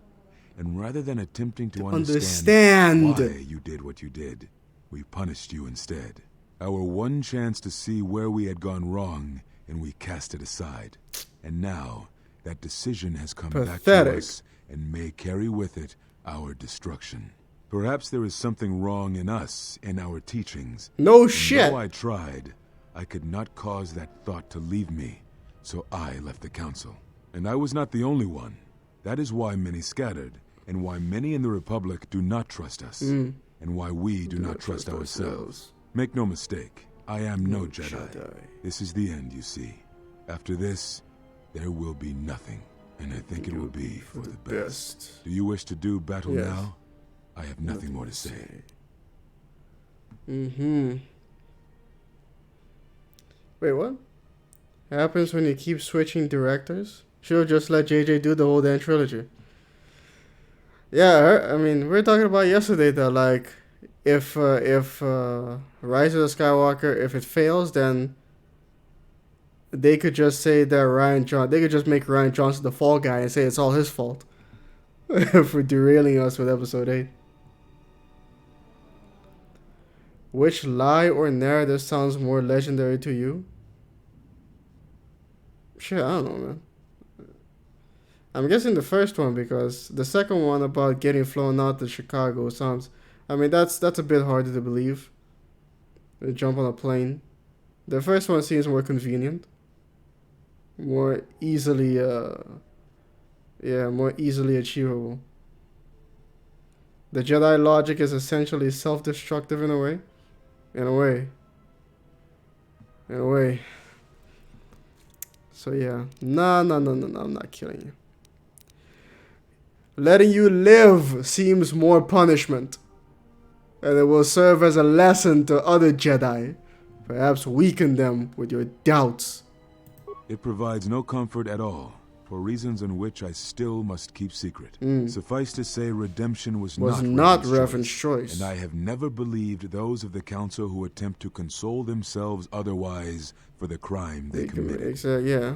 E: And rather than attempting to
A: understand
E: why you did what you did, we punished you instead. Our one chance to see where we had gone wrong, and we cast it aside. And now, that decision has come back to us and may carry with it our destruction. Perhaps there is something wrong in us, in our teachings.
A: No
E: And
A: shit.
E: though I tried, I could not cause that thought to leave me, so I left the Council. And I was not the only one. That is why many scattered, and why many in the Republic do not trust us, and why we do not trust ourselves. Make no mistake, I am no Jedi. This is the end, you see. After this, there will be nothing, and I think it will be for the best. Do you wish to do battle now? I have nothing more to say.
A: Wait, what? Happens when you keep switching directors? Should've just let JJ do the whole damn trilogy. Yeah, I mean, we were talking about yesterday that, like, if Rise of the Skywalker, if it fails, then they could just say that they could just make Ryan Johnson the fall guy and say it's all his fault for derailing us with episode 8. Which lie or narrative sounds more legendary to you? Shit, I don't know, man. I'm guessing the first one, because the second one about getting flown out to Chicago sounds... I mean, that's a bit harder to believe. To jump on a plane. The first one seems more convenient. More easily, more easily achievable. The Jedi logic is essentially self-destructive in a way. In a way. So yeah. No, I'm not killing you. Letting you live seems more punishment. And it will serve as a lesson to other Jedi. Perhaps weaken them with your doubts.
E: It provides no comfort at all, for reasons in which I still must keep secret. Suffice to say, redemption was not Revan's choice. And I have never believed those of the Council who attempt to console themselves otherwise for the crime they committed.
A: Exactly, yeah.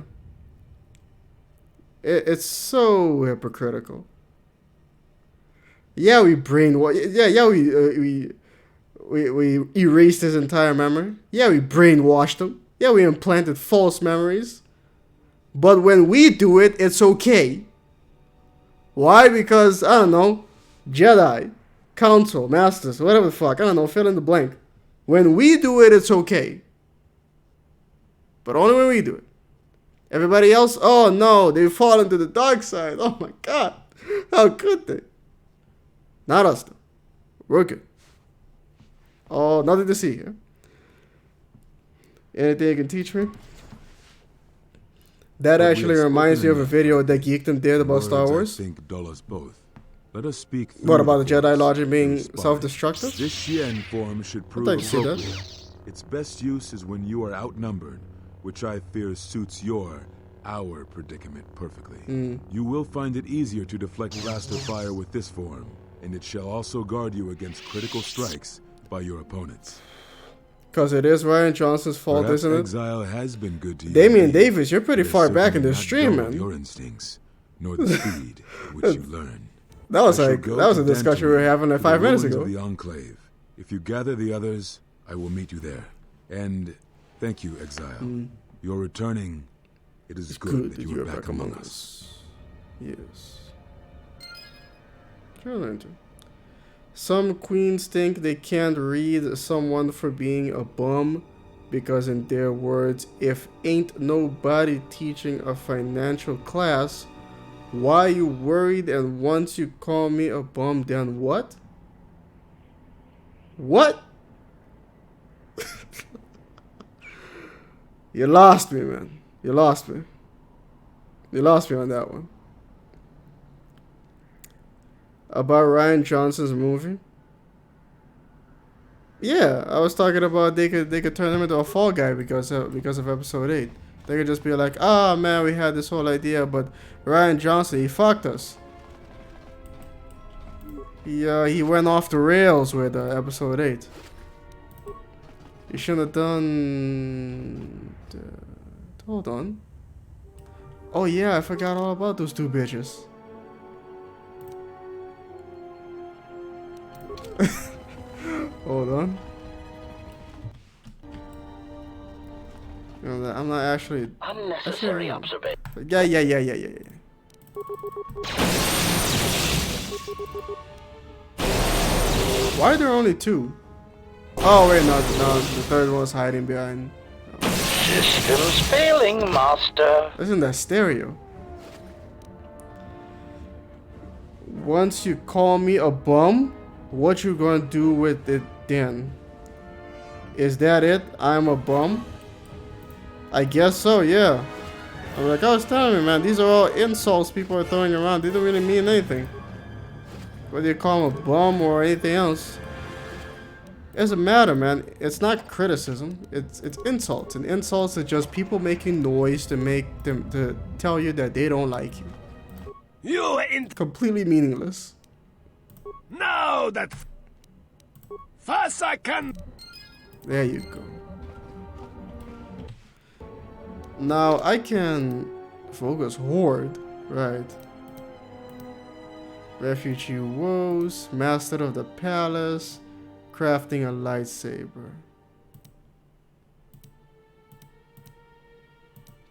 A: It's so hypocritical. Yeah, we brainwashed. We erased his entire memory. Yeah, we brainwashed him. Yeah, we implanted false memories. But when we do it, it's okay. Why? Because, I don't know, Jedi, Council, Masters, whatever the fuck, I don't know, fill in the blank. When we do it, it's okay. But only when we do it. Everybody else, oh no, they've fallen to the dark side. Oh my god. How could they? Not us, though. We're good. Oh, nothing to see here. Anything you can teach me? That actually reminds me of a video that Geekdom did about Star Wars.
E: I think dull us both. Let us speak.
A: What about the Jedi logic being self-destructive?
E: This Xian form should prove appropriate. Its best use is when you are outnumbered, which I fear suits our predicament perfectly. You will find it easier to deflect blaster fire with this form, and it shall also guard you against critical strikes by your opponents.
A: Because it is Ryan Johnson's fault,
E: Perhaps
A: isn't it?
E: Exile has been good to you.
A: Damian Davis, you're pretty far back in the stream, man.
E: Your instincts, nor the speed which you learn.
A: That was a discussion we were having like 5 minutes ago.
E: The Enclave. If you gather the others, I will meet you there. And thank you, Exile. You're returning. It is good that you are back among us.
A: Yes. Sure. Some queens think they can't read someone for being a bum because, in their words, if ain't nobody teaching a financial class, why you worried? And once you call me a bum, then what? What? You lost me, man. You lost me. You lost me on that one. About Ryan Johnson's movie? Yeah, I was talking about they could turn him into a fall guy because of episode 8. They could just be like, ah, man, we had this whole idea, but Ryan Johnson, he fucked us. He went off the rails with episode 8. He shouldn't have done... hold on. Oh yeah, I forgot all about those two bitches. Hold on. I'm not actually...
F: Unnecessary observation.
A: Yeah. Why are there only 2? Oh wait, no, the third one's hiding behind.
F: Systems failing, master.
A: Isn't that stereo? Once you call me a bum, what you gonna do with it then? Is that it? I'm a bum? I guess so, yeah. I'm like, I was telling you, man, these are all insults people are throwing around. They don't really mean anything. Whether you call them a bum or anything else. It doesn't matter, man. It's not criticism. It's insults. And insults are just people making noise to make them to tell you that they don't like you.
G: You
A: completely meaningless.
G: No, that's Fast I can.
A: There you go. Now I can focus Horde, right? Refugee woes, master of the palace, crafting a lightsaber.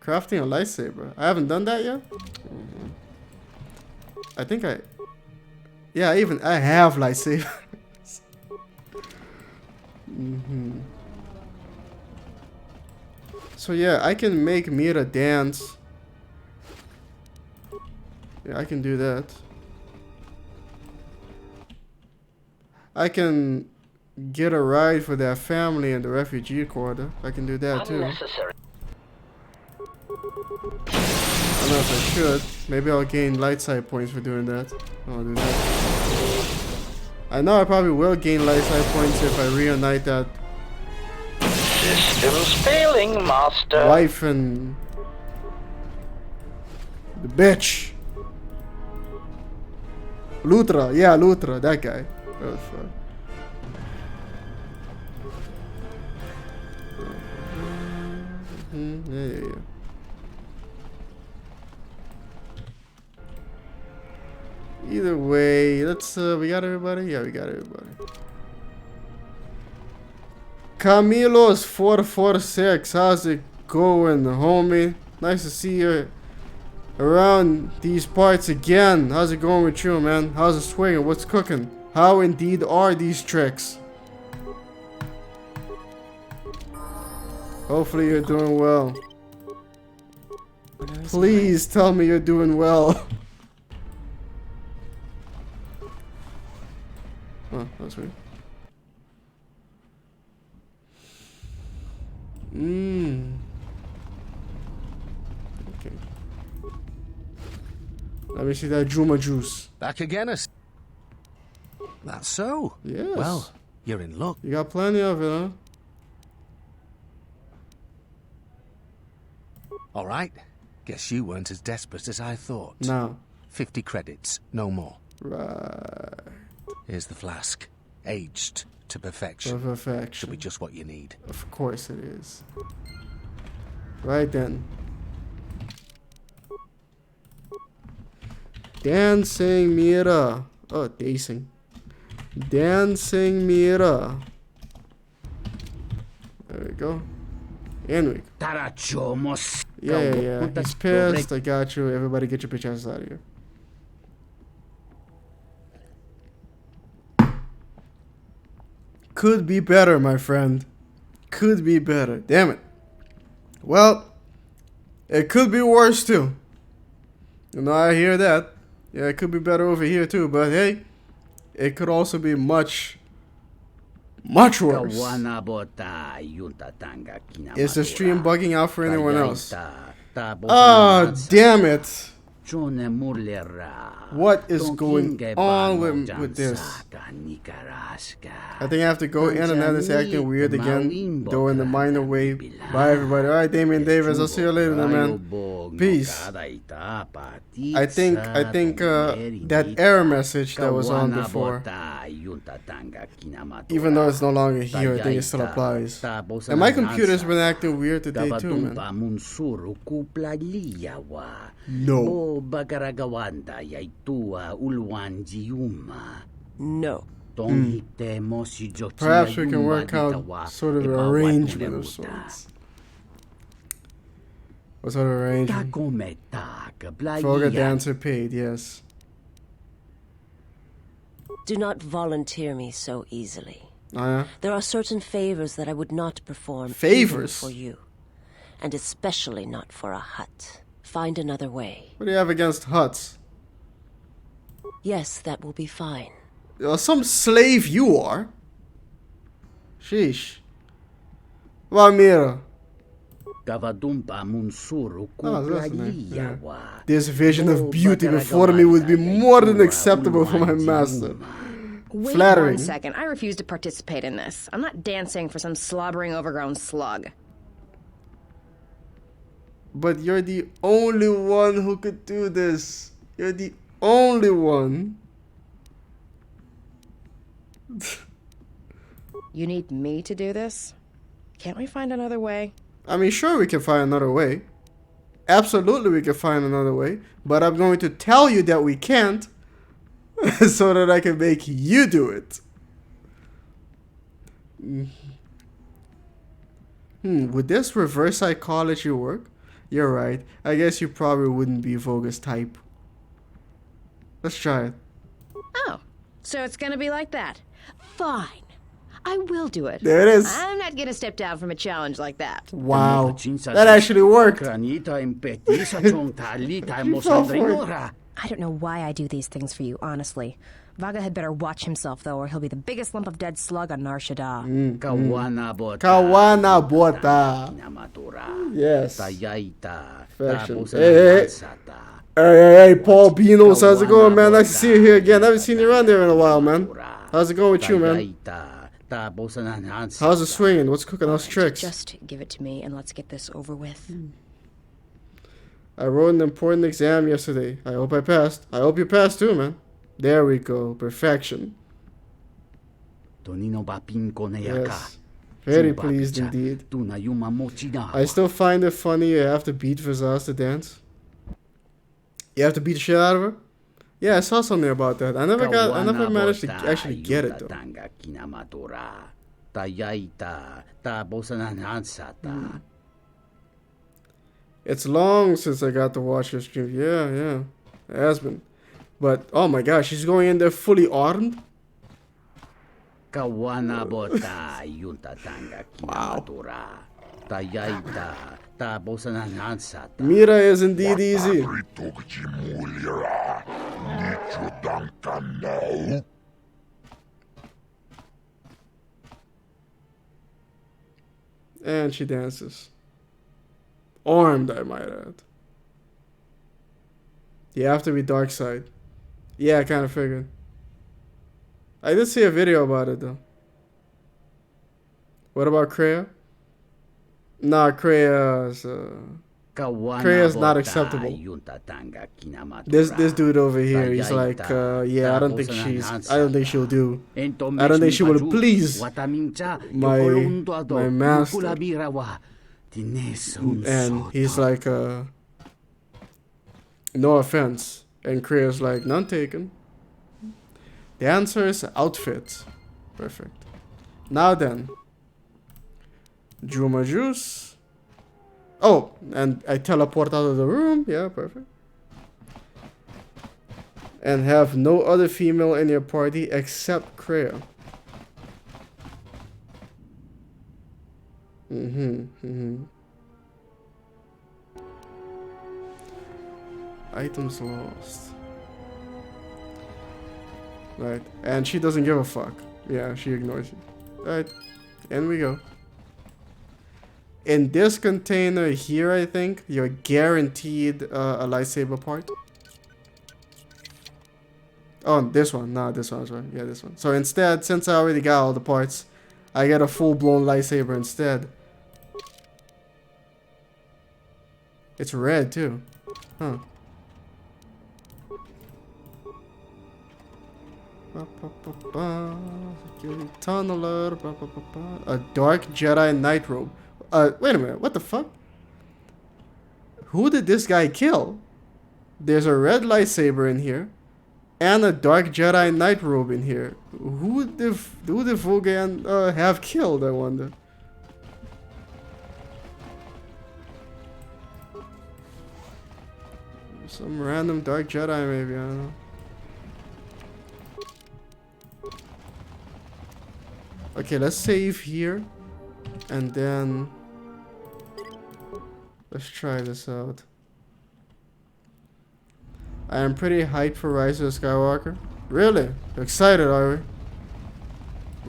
A: Crafting a lightsaber. I haven't done that yet. I think I. Yeah, I have lightsabers. So yeah, I can make Mira dance. Yeah, I can do that. I can get a ride for their family in the refugee quarter. I can do that too.
F: Unnecessary.
A: I don't know if I should. Maybe I'll gain light side points for doing that. I'll do that. I know I probably will gain light side points if I reunite that
F: Systems failing, master.
A: wife and the bitch. Lutra, yeah, Lutra, that guy. That was fun. Yeah. Either way, let's we got everybody? Yeah, we got everybody. Camilo's 446, how's it going, homie? Nice to see you around these parts again. How's it going with you, man? How's it swinging? What's cooking? How indeed are these tricks? Hopefully you're doing well. Please tell me you're doing well. Oh, that's weird. Okay. Let me see that Juma juice.
G: Back again, That's so.
A: Yes.
G: Well, you're in luck.
A: You got plenty of it, huh?
G: All right. Guess you weren't as desperate as I thought.
A: No.
G: 50 credits, no more.
A: Right.
G: Here's the flask. Aged to perfection.
A: To perfection.
G: Should be just what you need.
A: Of course it is. Right then. Dancing Mira. Oh, dancing. Dancing Mira. There we go. And we go. Yeah. He's pissed. I got you. Everybody get your bitch ass out of here. Could be better, my friend. Could be better. Damn it. Well, it could be worse too. You know, I hear that. Yeah, it could be better over here too, but hey, it could also be much worse. Is the stream bugging out for anyone else? Ah, damn it. What is going on with this? I think I have to go in and then it's acting weird again, though in a minor way. Bye everybody. Alright, Damien Davis, I'll see you later then, man. Peace. I think that error message that was on before, even though it's no longer here, I think it still applies. And my computer's been acting weird today too, man. No.
H: No.
A: Perhaps we can work out sort of an arrangement of sorts. What sort of arrangement? Frogger dancer paid, yes.
H: Do not volunteer me so easily.
A: Oh, yeah?
H: There are certain favors that I would not perform
A: Favors?
H: even for you. And especially not for a hut. Find another way.
A: What do you have against huts?
H: Yes, that will be fine.
A: Some slave you are. Sheesh. Valmira. Oh, that's nice. Yeah. This vision of beauty before me would be more than acceptable for my master.
C: Wait
A: Flattering.
C: 1 second. I refuse to participate in this. I'm not dancing for some slobbering, overgrown slug.
A: But you're the only one who could do this. You're the only one.
C: You need me to do this? Can't we find another way?
A: I mean, sure, we can find another way. Absolutely, we can find another way. But I'm going to tell you that we can't so that I can make you do it. Would this reverse psychology work? You're right. I guess you probably wouldn't be Voga's type. Let's try it.
C: Oh, so it's gonna be like that. Fine. I will do it.
A: There it is.
C: I'm not gonna step down from a challenge like that.
A: Wow. That actually worked.
C: I don't know why I do these things for you, honestly. Vaga had better watch himself, though, or he'll be the biggest lump of dead slug on Nar Shaddaa.
A: Kawana bota. Yes. Fashion. Hey, Paul Beanos, how's it going, man? Nice to see you here again. I haven't seen you around there in a while, man. How's it going with you, man? How's it swinging? What's cooking? How's tricks?
C: Just give it to me and let's get this over with.
A: I wrote an important exam yesterday. I hope I passed. I hope you passed too, man. There we go. Perfection. Yes. Very pleased indeed. I still find it funny you have to beat Vazaz to dance. You have to beat the shit out of her? Yeah, I saw something about that. I never managed to actually get it though. It's long since I got to watch your stream. Yeah. It has been. But, oh my gosh, she's going in there fully armed? Wow. Mira is indeed easy. And she dances. Armed, I might add. You have to be dark side. Yeah, I kind of figured. I did see a video about it though. What about Kreia? Nah, Kreia's not acceptable. This dude over here, he's like, yeah, I don't think she'll do. I don't think she will please my master. And he's like, no offense. And Kreia's like, none taken. The answer is outfit. Perfect. Now then. Juma Juice. Oh, and I teleport out of the room. Yeah, perfect. And have no other female in your party except Kreia. Items lost. Right, and she doesn't give a fuck. Yeah, she ignores you. Right, in we go. In this container here, I think, you're guaranteed a lightsaber part. Oh, this one. No, this one's right. Yeah, this one. So instead, since I already got all the parts, I get a full-blown lightsaber instead. It's red, too. Huh. Security tunneler. A dark Jedi night robe. Wait a minute. What the fuck? Who did this guy kill? There's a red lightsaber in here. And a dark Jedi night robe in here. Who did Vogan have killed, I wonder? Some random dark Jedi, maybe. I don't know. Okay, let's save here. And then... let's try this out. I am pretty hyped for Rise of Skywalker. Really? Excited, are we?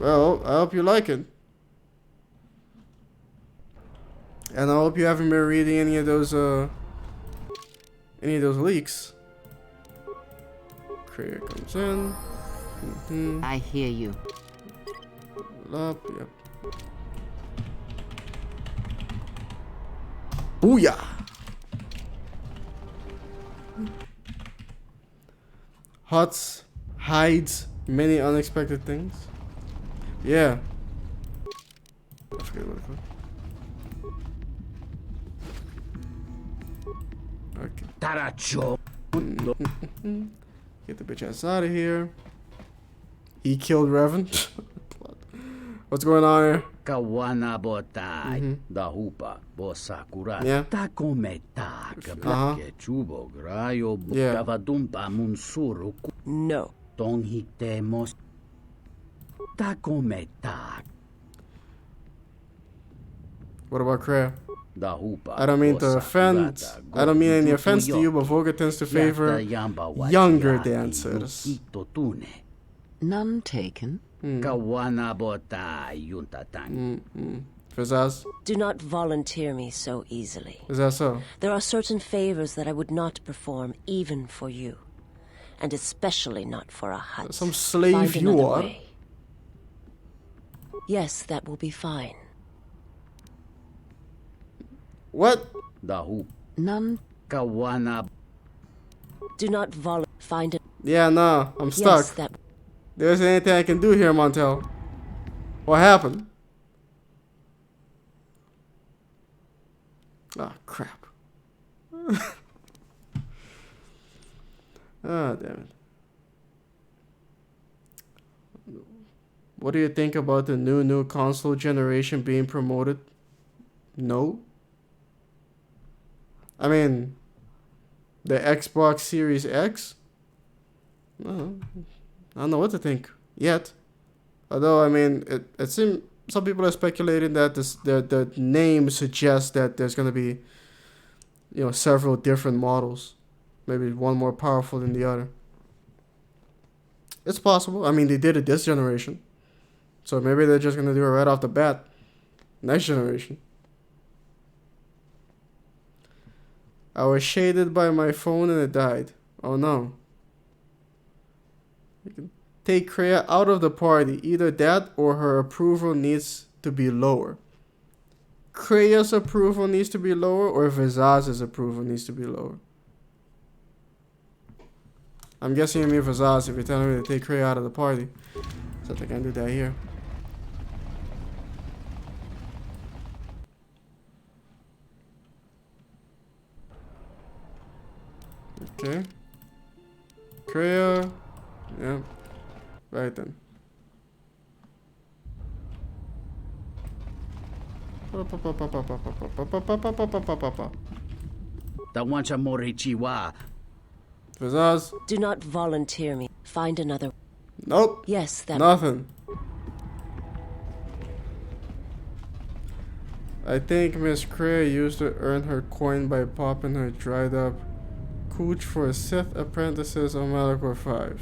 A: Well, I hope you like it. And I hope you haven't been reading any of those leaks. Kreia comes in.
I: I hear you.
A: Up, yep. Booyah! Huts, hides, many unexpected things. Yeah. good. Okay.
G: Taracho.
A: Get the bitch ass out of here. He killed Revan. What's going on here?
G: Kawana botai. Da hupa. Bosakura.
A: Yeah.
G: Ta kometa.
A: Uh-huh.
G: Kablake chubo. Grayo.
A: Yeah.
G: Davadumpa munsuru.
H: No.
G: Tong hitemos. Ta kometa.
A: What about Kreia?
G: Da hupa.
A: I don't mean to offend. I don't mean any offense to you, but Voga tends to favor younger dancers.
I: None taken.
G: Kawana botai. Yuntatang.
A: Fazaz,
H: Do not volunteer me so easily.
A: is that so?
H: There are certain favors that I would not perform even for you. And especially not for a hut.
A: Some slave
H: Find
A: you
H: another
A: are.
H: way. Yes, that will be fine.
A: What?
G: Da hupa.
I: None.
G: Kawana.
H: Do not find it.
A: Yeah, nah, I'm stuck.
H: Yes, that.
A: There's anything I can do here, Montel. What happened? Ah, crap. Ah, damn it. What do you think about the new console generation being promoted? No. I mean, the Xbox Series X? No. I don't know what to think yet. Although, I mean, it seems some people are speculating that the name suggests that there's going to be, several different models. Maybe one more powerful than the other. It's possible. I mean, they did it this generation. So maybe they're just going to do it right off the bat. Next generation. I was shaded by my phone and it died. Oh no. You can take Kreia out of the party. Either that or her approval needs to be lower. Kreia's approval needs to be lower or Vizaz's approval needs to be lower. I'm guessing you mean Vizaz if you're telling me to take Kreia out of the party. So I can't do that here. Okay. Kreia. Yeah. Right then.
G: Tawancha morichiwa.
A: Vizaz.
H: Do not volunteer me. Find another.
A: Nope.
H: Yes, that.
A: Nothing. I think Miss Kreia used to earn her coin by popping her dried up cooch for Sith apprentices on Malachor 5.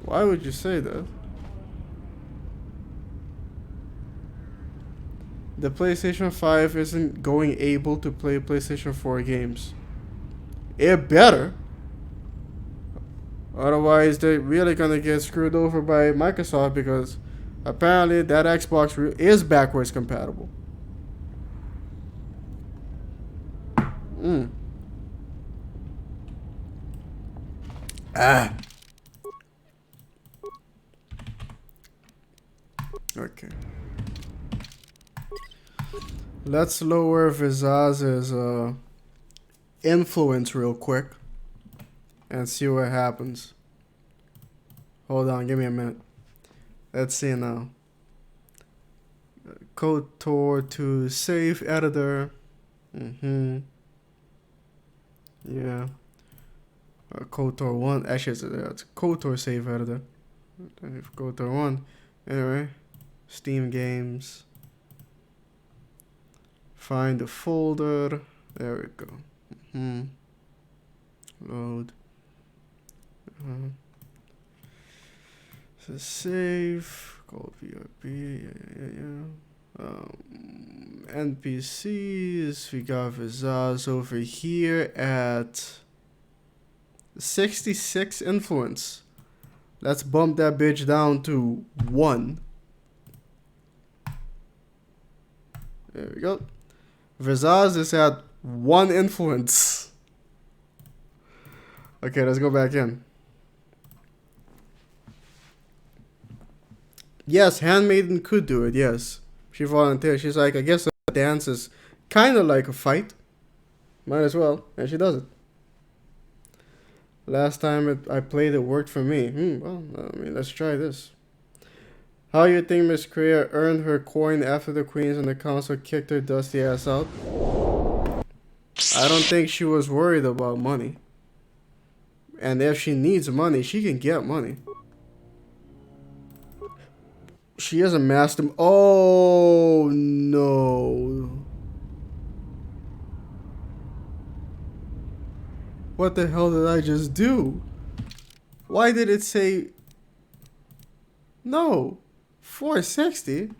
A: Why would you say that? The PlayStation 5 isn't going able to play PlayStation 4 games. It better. Otherwise, they're really gonna get screwed over by Microsoft because apparently that Xbox is backwards compatible. Ah. Okay. Let's lower Vizaz's influence real quick and see what happens. Hold on, give me a minute. Let's see now. KoTOR to save editor. Yeah. KoTOR 1. Actually, it's KoTOR save editor. KoTOR 1. Anyway. Steam games. Find the folder. There we go. Load. So save. Call VRB. Yeah. NPCs. We got Vizaz over here at 66 influence. Let's bump that bitch down to 1. There we go. Vizaz is at 1 influence. Okay, let's go back in. Yes, Handmaiden could do it, yes. She volunteered. She's like, I guess a dance is kind of like a fight. Might as well. And she does it. Last time I played, it worked for me. Well, I mean, let's try this. How you think Miss Kreia earned her coin after the queens and the council kicked her dusty ass out? I don't think she was worried about money. And if she needs money, she can get money. She is a master. Oh, no. What the hell did I just do? Why did it say... No. 460?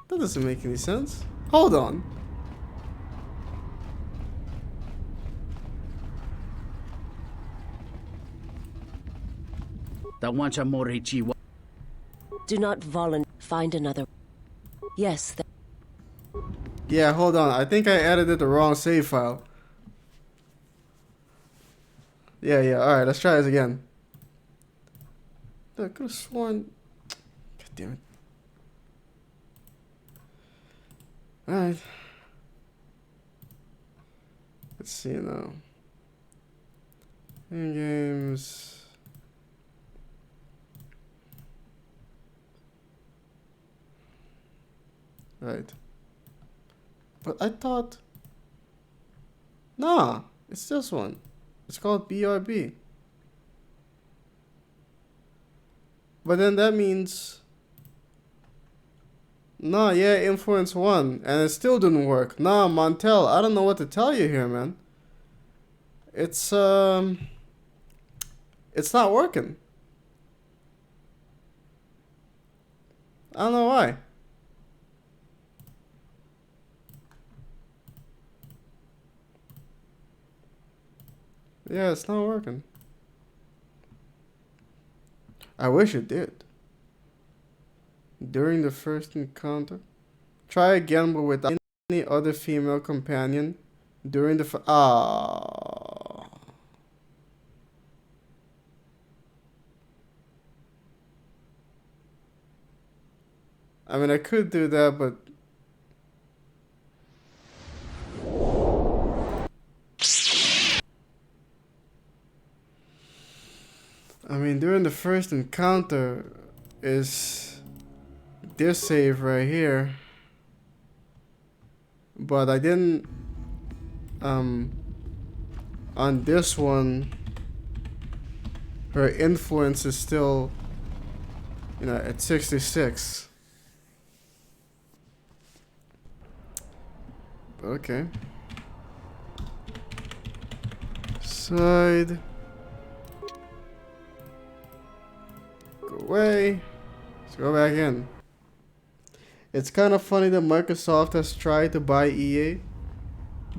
A: That doesn't make any sense. Hold on.
H: Do not volunteer. Find another. Yes.
A: Yeah, hold on. I think I edited the wrong save file. Yeah. Alright, let's try this again. I could have sworn... God damn it. Alright. Let's see now. In games... Right. But I thought... Nah, it's this one. It's called BRB. But then that means... Nah, yeah, influence 1. And it still didn't work. Nah, Montel, I don't know what to tell you here, man. It's not working. I don't know why. Yeah, it's not working. I wish it did. During the first encounter, try again but without any other female companion. During the I mean, I could do that, but I mean, during the first encounter is this save right here. But I didn't, on this one, her influence is still, you know, at 66. Okay. Side. Go away. Let's go back in. It's kind of funny that Microsoft has tried to buy EA.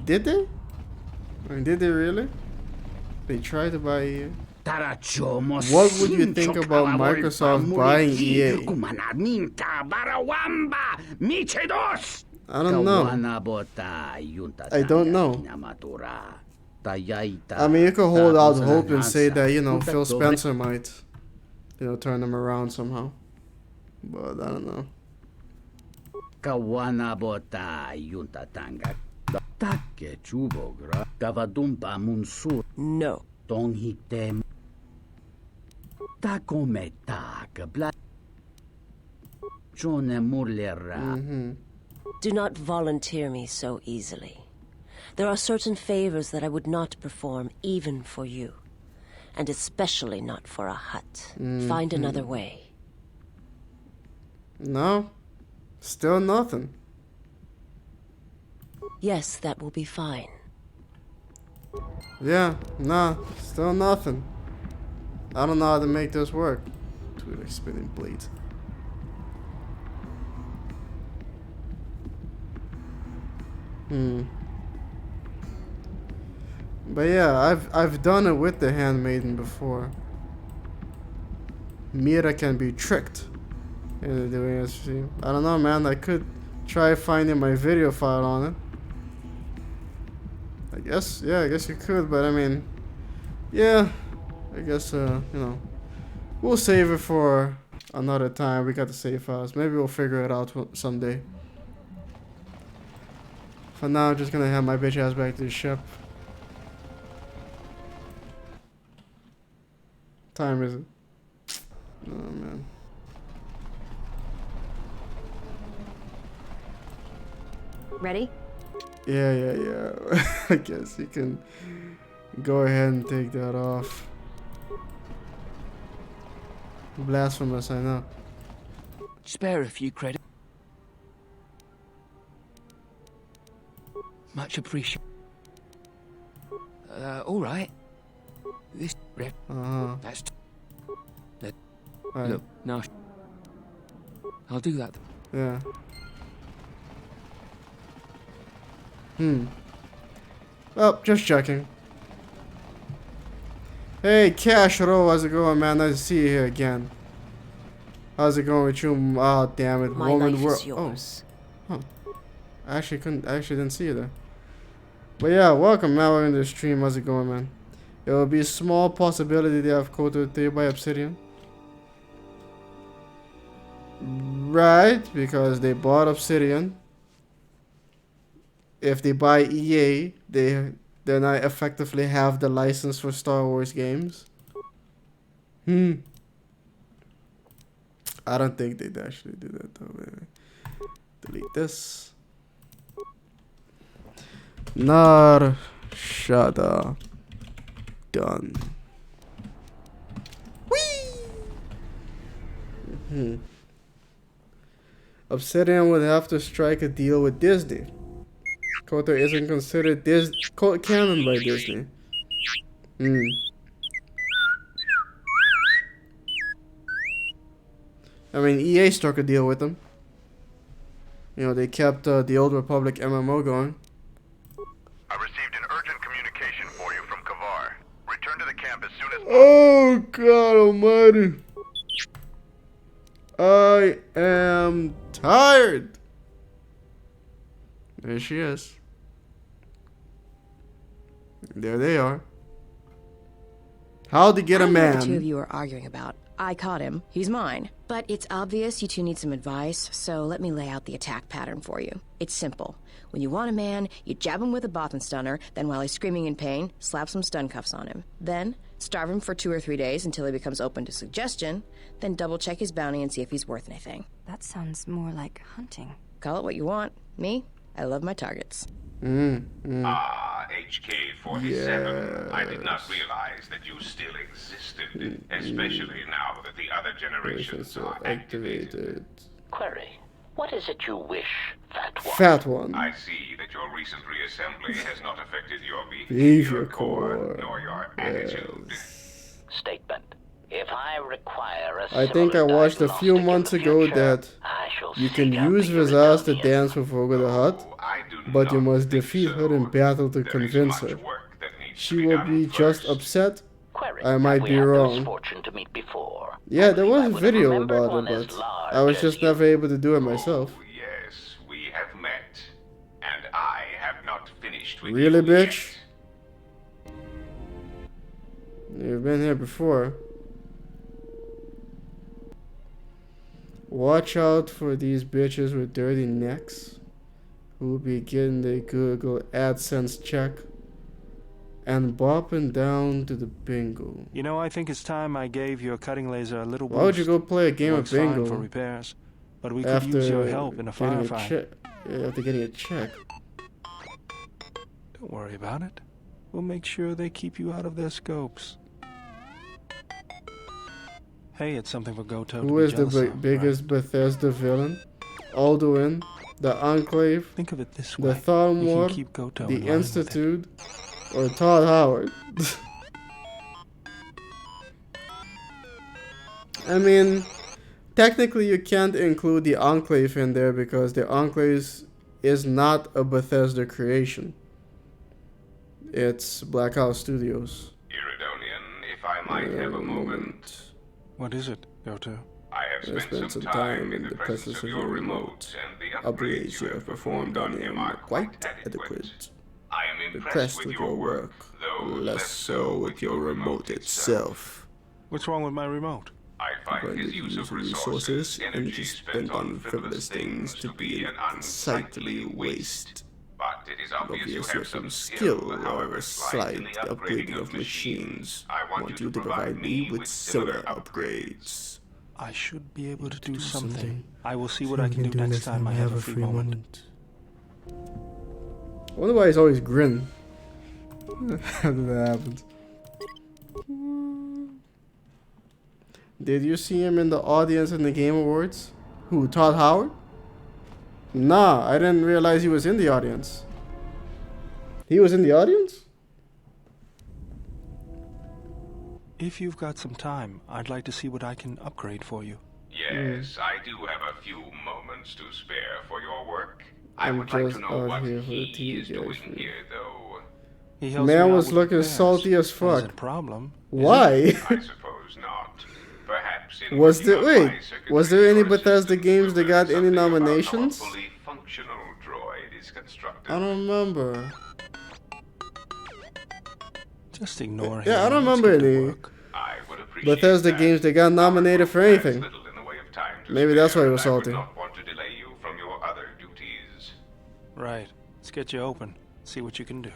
A: Did they? I mean, did they really? They tried to buy EA. What would you think about Microsoft buying EA? I don't know. I don't know. I mean, you could hold out hope and say that, you know, Phil Spencer might, you know, turn them around somehow. But I don't know.
H: No. Do not volunteer me so easily. There are certain favors that I would not perform even for you. And especially not for a hut. Find another way.
A: No. Still nothing.
H: Yes, that will be fine.
A: Yeah, nah, still nothing. I don't know how to make this work. Two like spinning blades. But yeah, I've done it with the handmaiden before. Mira can be tricked into doing this. I don't know, man. I could try finding my video file on it. I guess, yeah, I guess you could, but I mean, yeah, I guess, you know, we'll save it for another time. We got the save files. Maybe we'll figure it out someday. For now, I'm just gonna have my bitch ass back to the ship. Time is it? Oh man.
C: Ready?
A: Yeah. I guess you can go ahead and take that off. Blasphemous, I know.
G: Spare a few credits. Much appreciated. All right. This rep. That's.
A: Right.
G: Look, no. I'll do that.
A: Yeah. Oh, just checking. Hey, Cash Row, how's it going, man? Nice to see you here again. How's it going with you? Oh, damn it,
H: My
A: woman.
H: life is yours.
A: Oh. I actually didn't see you there. But yeah, welcome, man. Welcome to the stream. How's it going, man? There will be a small possibility they have KoTOR 3 by Obsidian. Right, because they bought Obsidian. If they buy EA, then I effectively have the license for Star Wars games. I don't think they'd actually do that though. Baby. Delete this. Nar Shaddaa. Done. Whee! Obsidian would have to strike a deal with Disney. KoTOR isn't considered canon by Disney. I mean, EA struck a deal with them. You know, they kept the Old Republic MMO going.
B: I received an urgent communication for you from KoTOR. Return to the camp as soon as possible.
A: Oh, God almighty. I am tired. There she is. There they are. How'd they get a man?
C: I know what the two of you are arguing about. I caught him. He's mine. But it's obvious you two need some advice, so let me lay out the attack pattern for you. It's simple. When you want a man, you jab him with a Bothan stunner, then while he's screaming in pain, slap some stun cuffs on him. Then, starve him for 2 or 3 days until he becomes open to suggestion, then double-check his bounty and see if he's worth anything.
J: That sounds more like hunting.
C: Call it what you want. Me, I love my targets.
B: HK-47.
A: Yes.
B: I did not realize that you still existed, especially now that the other generations are activated.
F: Query. What is it you wish, Fat One?
A: Fat One.
B: I see that your recent reassembly has not affected your
A: Behavior
B: behavior core,
A: core.
B: nor your attitude.
F: Statement. If I require a
A: I think I watched a few months ago that you can use Visage to dance with Olga the Hutt, but you must defeat her in battle to convince her. She will be just upset. I might be wrong. Yeah, there was a video about it, but I was just never able to do it myself.
B: Oh, yes, we have met. And I have not finished with
A: Really,
B: you
A: bitch?
B: yet.
A: You've been here before. Watch out for these bitches with dirty necks who will be getting their Google AdSense check and bopping down to the bingo.
K: You know, I think it's time I gave your cutting laser a little boost.
A: Why would you go play a game of
K: Works fine
A: bingo
K: for repairs, but we could
A: after
K: use your help in a firefight.
A: After getting a check?
K: Don't worry about it. We'll make sure they keep you out of their scopes. Hey, it's something for KoTOR.
A: Who is the biggest Bethesda villain? Alduin, the Enclave,
K: Think of it this way.
A: the Thalmor,
K: keep KoTOR in
A: the
K: line with it.
A: Institute, or Todd Howard? I mean, technically you can't include the Enclave in there because the Enclave is not a Bethesda creation. It's Black House Studios.
B: Iridonian, if I might have a moment.
K: What is it, KoTOR?
B: I have spent some time in the presence of your remote, and the upgrades you have performed on him are quite adequate. I am impressed with your work, though less so with your remote itself.
K: What's wrong with my remote?
B: I find his use of resources, energy spent on frivolous things, to be an unsightly waste. But it is obvious you
A: Obviously
B: have some
A: skill,
B: skill, however slight, in the upgrading of machines. I want you to provide me with similar upgrades.
K: I should be able to do something.
A: something.
K: I will see what I can do next time I have a free moment.
A: I wonder why he's always grin. How did that happen? Did you see him in the audience in the Game Awards? Who, Todd Howard? Nah, I didn't realize he was in the audience. He was in the audience?
K: If you've got some time, I'd like to see what I can upgrade for you.
B: Yes, I do have a few moments to spare for your work. I
A: I'm
B: would like to
A: just
B: know
A: out
B: what
A: here for the
B: he is
A: TV
B: doing
A: guys.
B: here, though.
K: He helps
A: Man
K: me out
A: was
K: with
A: looking
K: repairs.
A: salty as
K: That
A: fuck.
K: isn't a problem.
A: Why?
B: I suppose not. Perhaps in
A: Was
B: working
A: there
B: on
A: wait?
B: my circuitry,
A: Was there any
B: your
A: Bethesda
B: assistant
A: games that
B: will
A: got
B: learn
A: any
B: something about how a
A: nominations?
B: fully functional droid is constructed.
A: I don't remember.
K: Just ignore him.
A: Yeah, I don't
K: Let's
A: remember
K: get to
A: any
K: work.
B: I would appreciate
A: Bethesda
B: that.
A: games that got nominated for
B: Our group has
A: anything.
B: little in the way of time to
A: Maybe that's why he
B: spare,
A: was
B: and I would
A: salty.
B: not want to delay you from your other duties.
K: Right. Let's get you open. See what you can do.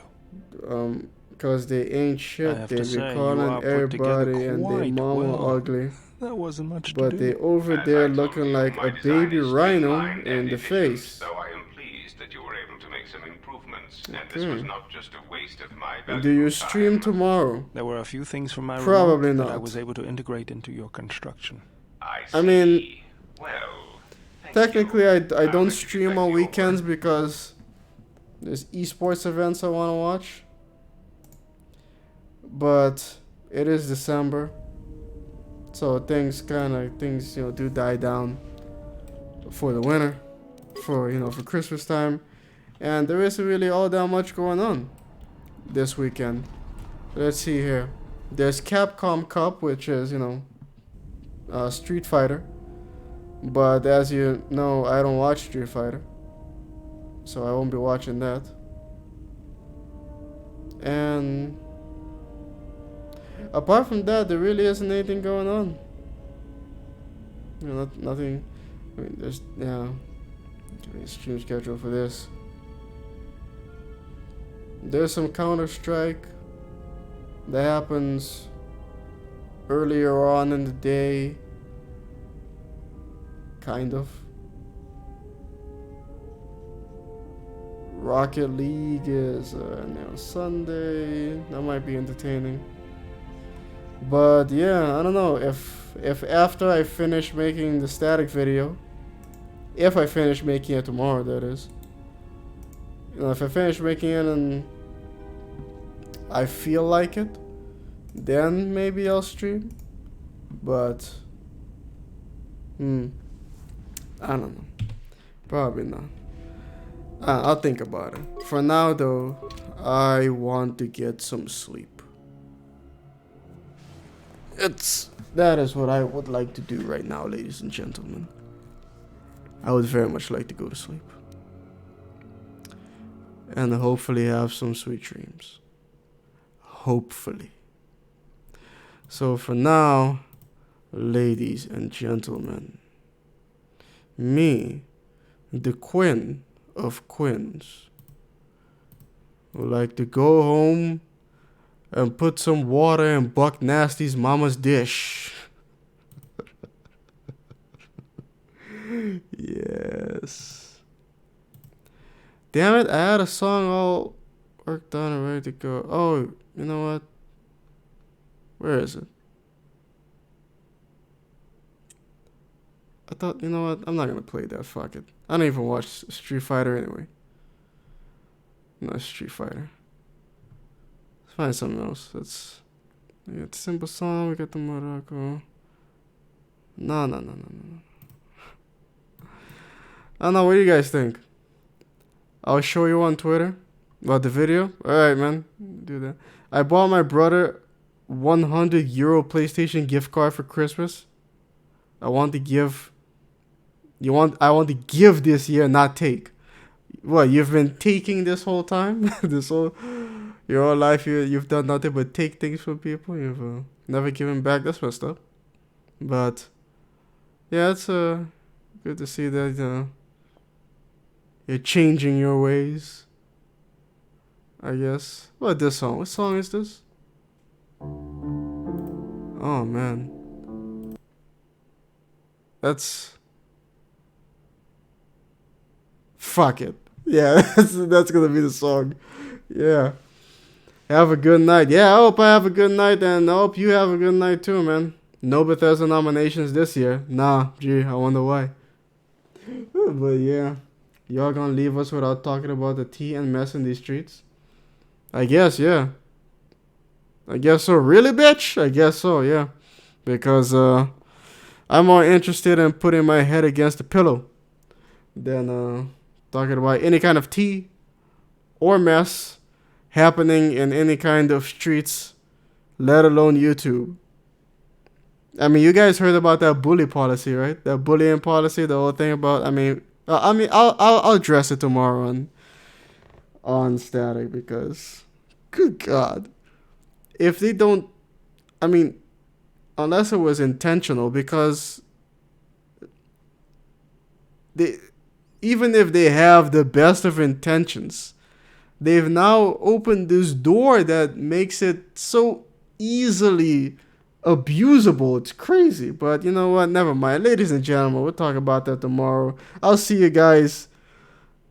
A: Cause they ain't shit.
K: I have
A: They
K: to
A: be
K: say, you
A: calling
K: are put together
A: everybody and they
K: quite
A: mama
K: well.
A: ugly.
K: That wasn't much to
A: But
K: do.
A: they over
B: As
A: there
B: I told
A: looking
B: you,
A: like
B: my
A: a
B: design
A: baby
B: is
A: rhino
B: streamlined
A: in
B: and
A: the
B: efficient,
A: face.
B: though I am pleased that you were able to make some improvements, and this was not just a waste of my
A: Do
B: valuable
A: you stream
B: time.
A: tomorrow?
K: There were a few things from my
A: Probably
K: remote that I
A: not.
K: was able to integrate into your construction.
B: I
A: I mean,
B: see. Well, thank
A: technically
B: you.
A: I
B: I'll
A: don't
B: let you get
A: stream
B: back
A: on
B: to your
A: weekends
B: work.
A: because there's esports events I want to watch. But it is December. So things do die down for the winter, for Christmas time, and there isn't really all that much going on this weekend. Let's see here. There's Capcom Cup, which is Street Fighter, but as you know, I don't watch Street Fighter, so I won't be watching that. And apart from that, there really isn't anything going on. Nothing. I mean, there's stream schedule for this. There's some Counter-Strike that happens earlier on in the day. Kind of. Rocket League is on Sunday. That might be entertaining. But yeah, I don't know if after I finish making the static video, if I finish making it tomorrow, that is. If I finish making it and I feel like it, then maybe I'll stream. But I don't know. Probably not. I'll think about it. For now, though, I want to get some sleep. That is what I would like to do right now, ladies and gentlemen. I would very much like to go to sleep. And hopefully have some sweet dreams. Hopefully. So for now, ladies and gentlemen, me, the Quinn of Quins, would like to go home and put some water in Buck Nasty's mama's dish. Yes. Damn it, I had a song all worked on and ready to go. Oh, you know what? Where is it? I thought, you know what? I'm not gonna play that. Fuck it. I don't even watch Street Fighter anyway. No, Street Fighter. Let's find something else. We got the simple song. We got the Morocco. No. I don't know. What do you guys think? I'll show you on Twitter about the video. Alright, man. Do that. I bought my brother €100 PlayStation gift card for Christmas. I want to give this year, not take. What, you've been taking this whole time? Your whole life you've done nothing but take things from people. You've never given back. That's messed up. But yeah, it's good to see that you're changing your ways I guess. What this song? What song is this? Oh man. That's fuck it. Yeah, that's gonna be the song. Yeah. Have a good night. Yeah, I hope I have a good night, and I hope you have a good night too, man. No Bethesda nominations this year. Nah, gee, I wonder why. But yeah, y'all gonna leave us without talking about the tea and mess in these streets? I guess, yeah. I guess so. Really, bitch? I guess so, yeah. Because I'm more interested in putting my head against the pillow than talking about any kind of tea or mess happening in any kind of streets, let alone YouTube. I mean, you guys heard about that bully policy, right? That bullying policy, the whole thing about. I'll address it tomorrow on Static because, good God, if they don't, I mean, unless it was intentional, because they, even if they have the best of intentions, they've now opened this door that makes it so easily abusable. It's crazy. But you know what? Never mind. Ladies and gentlemen, we'll talk about that tomorrow. I'll see you guys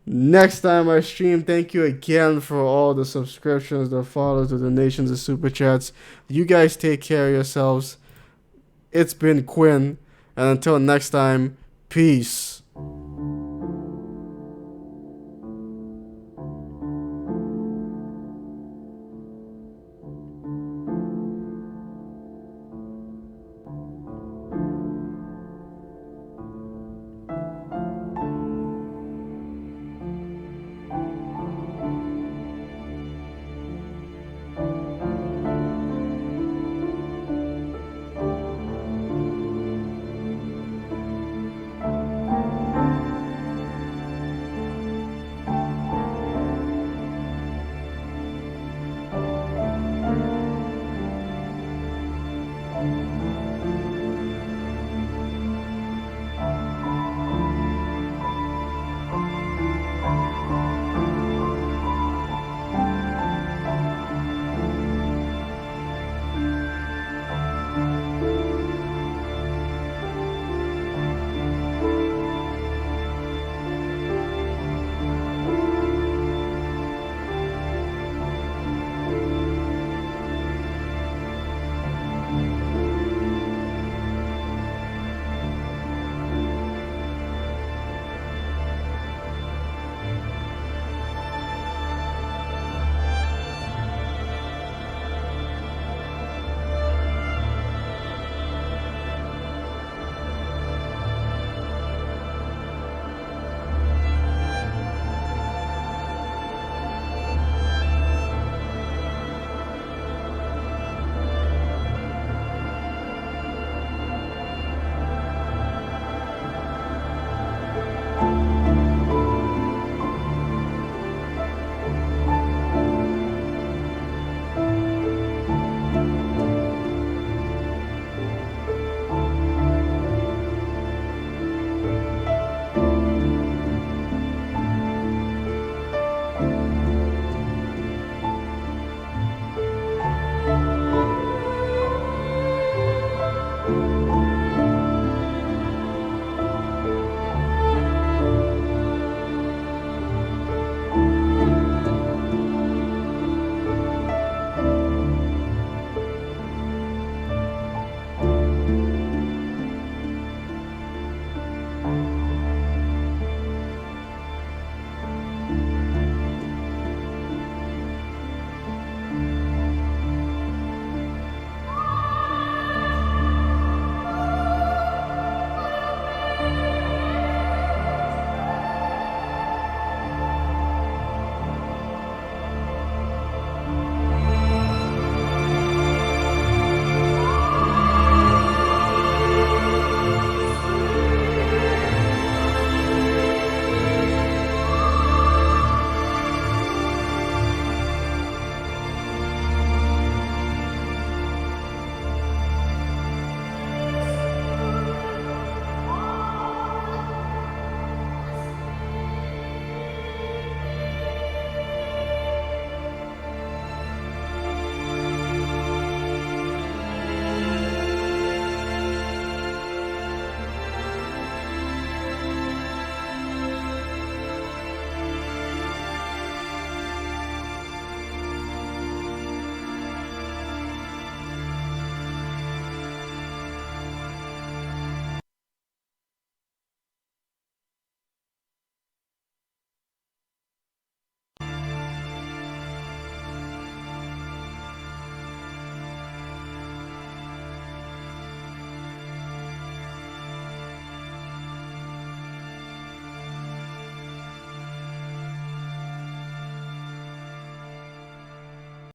A: next time I stream. Thank you again for all the subscriptions, the follows, the donations, the super chats. You guys take care of yourselves. It's been Quinn. And until next time, peace.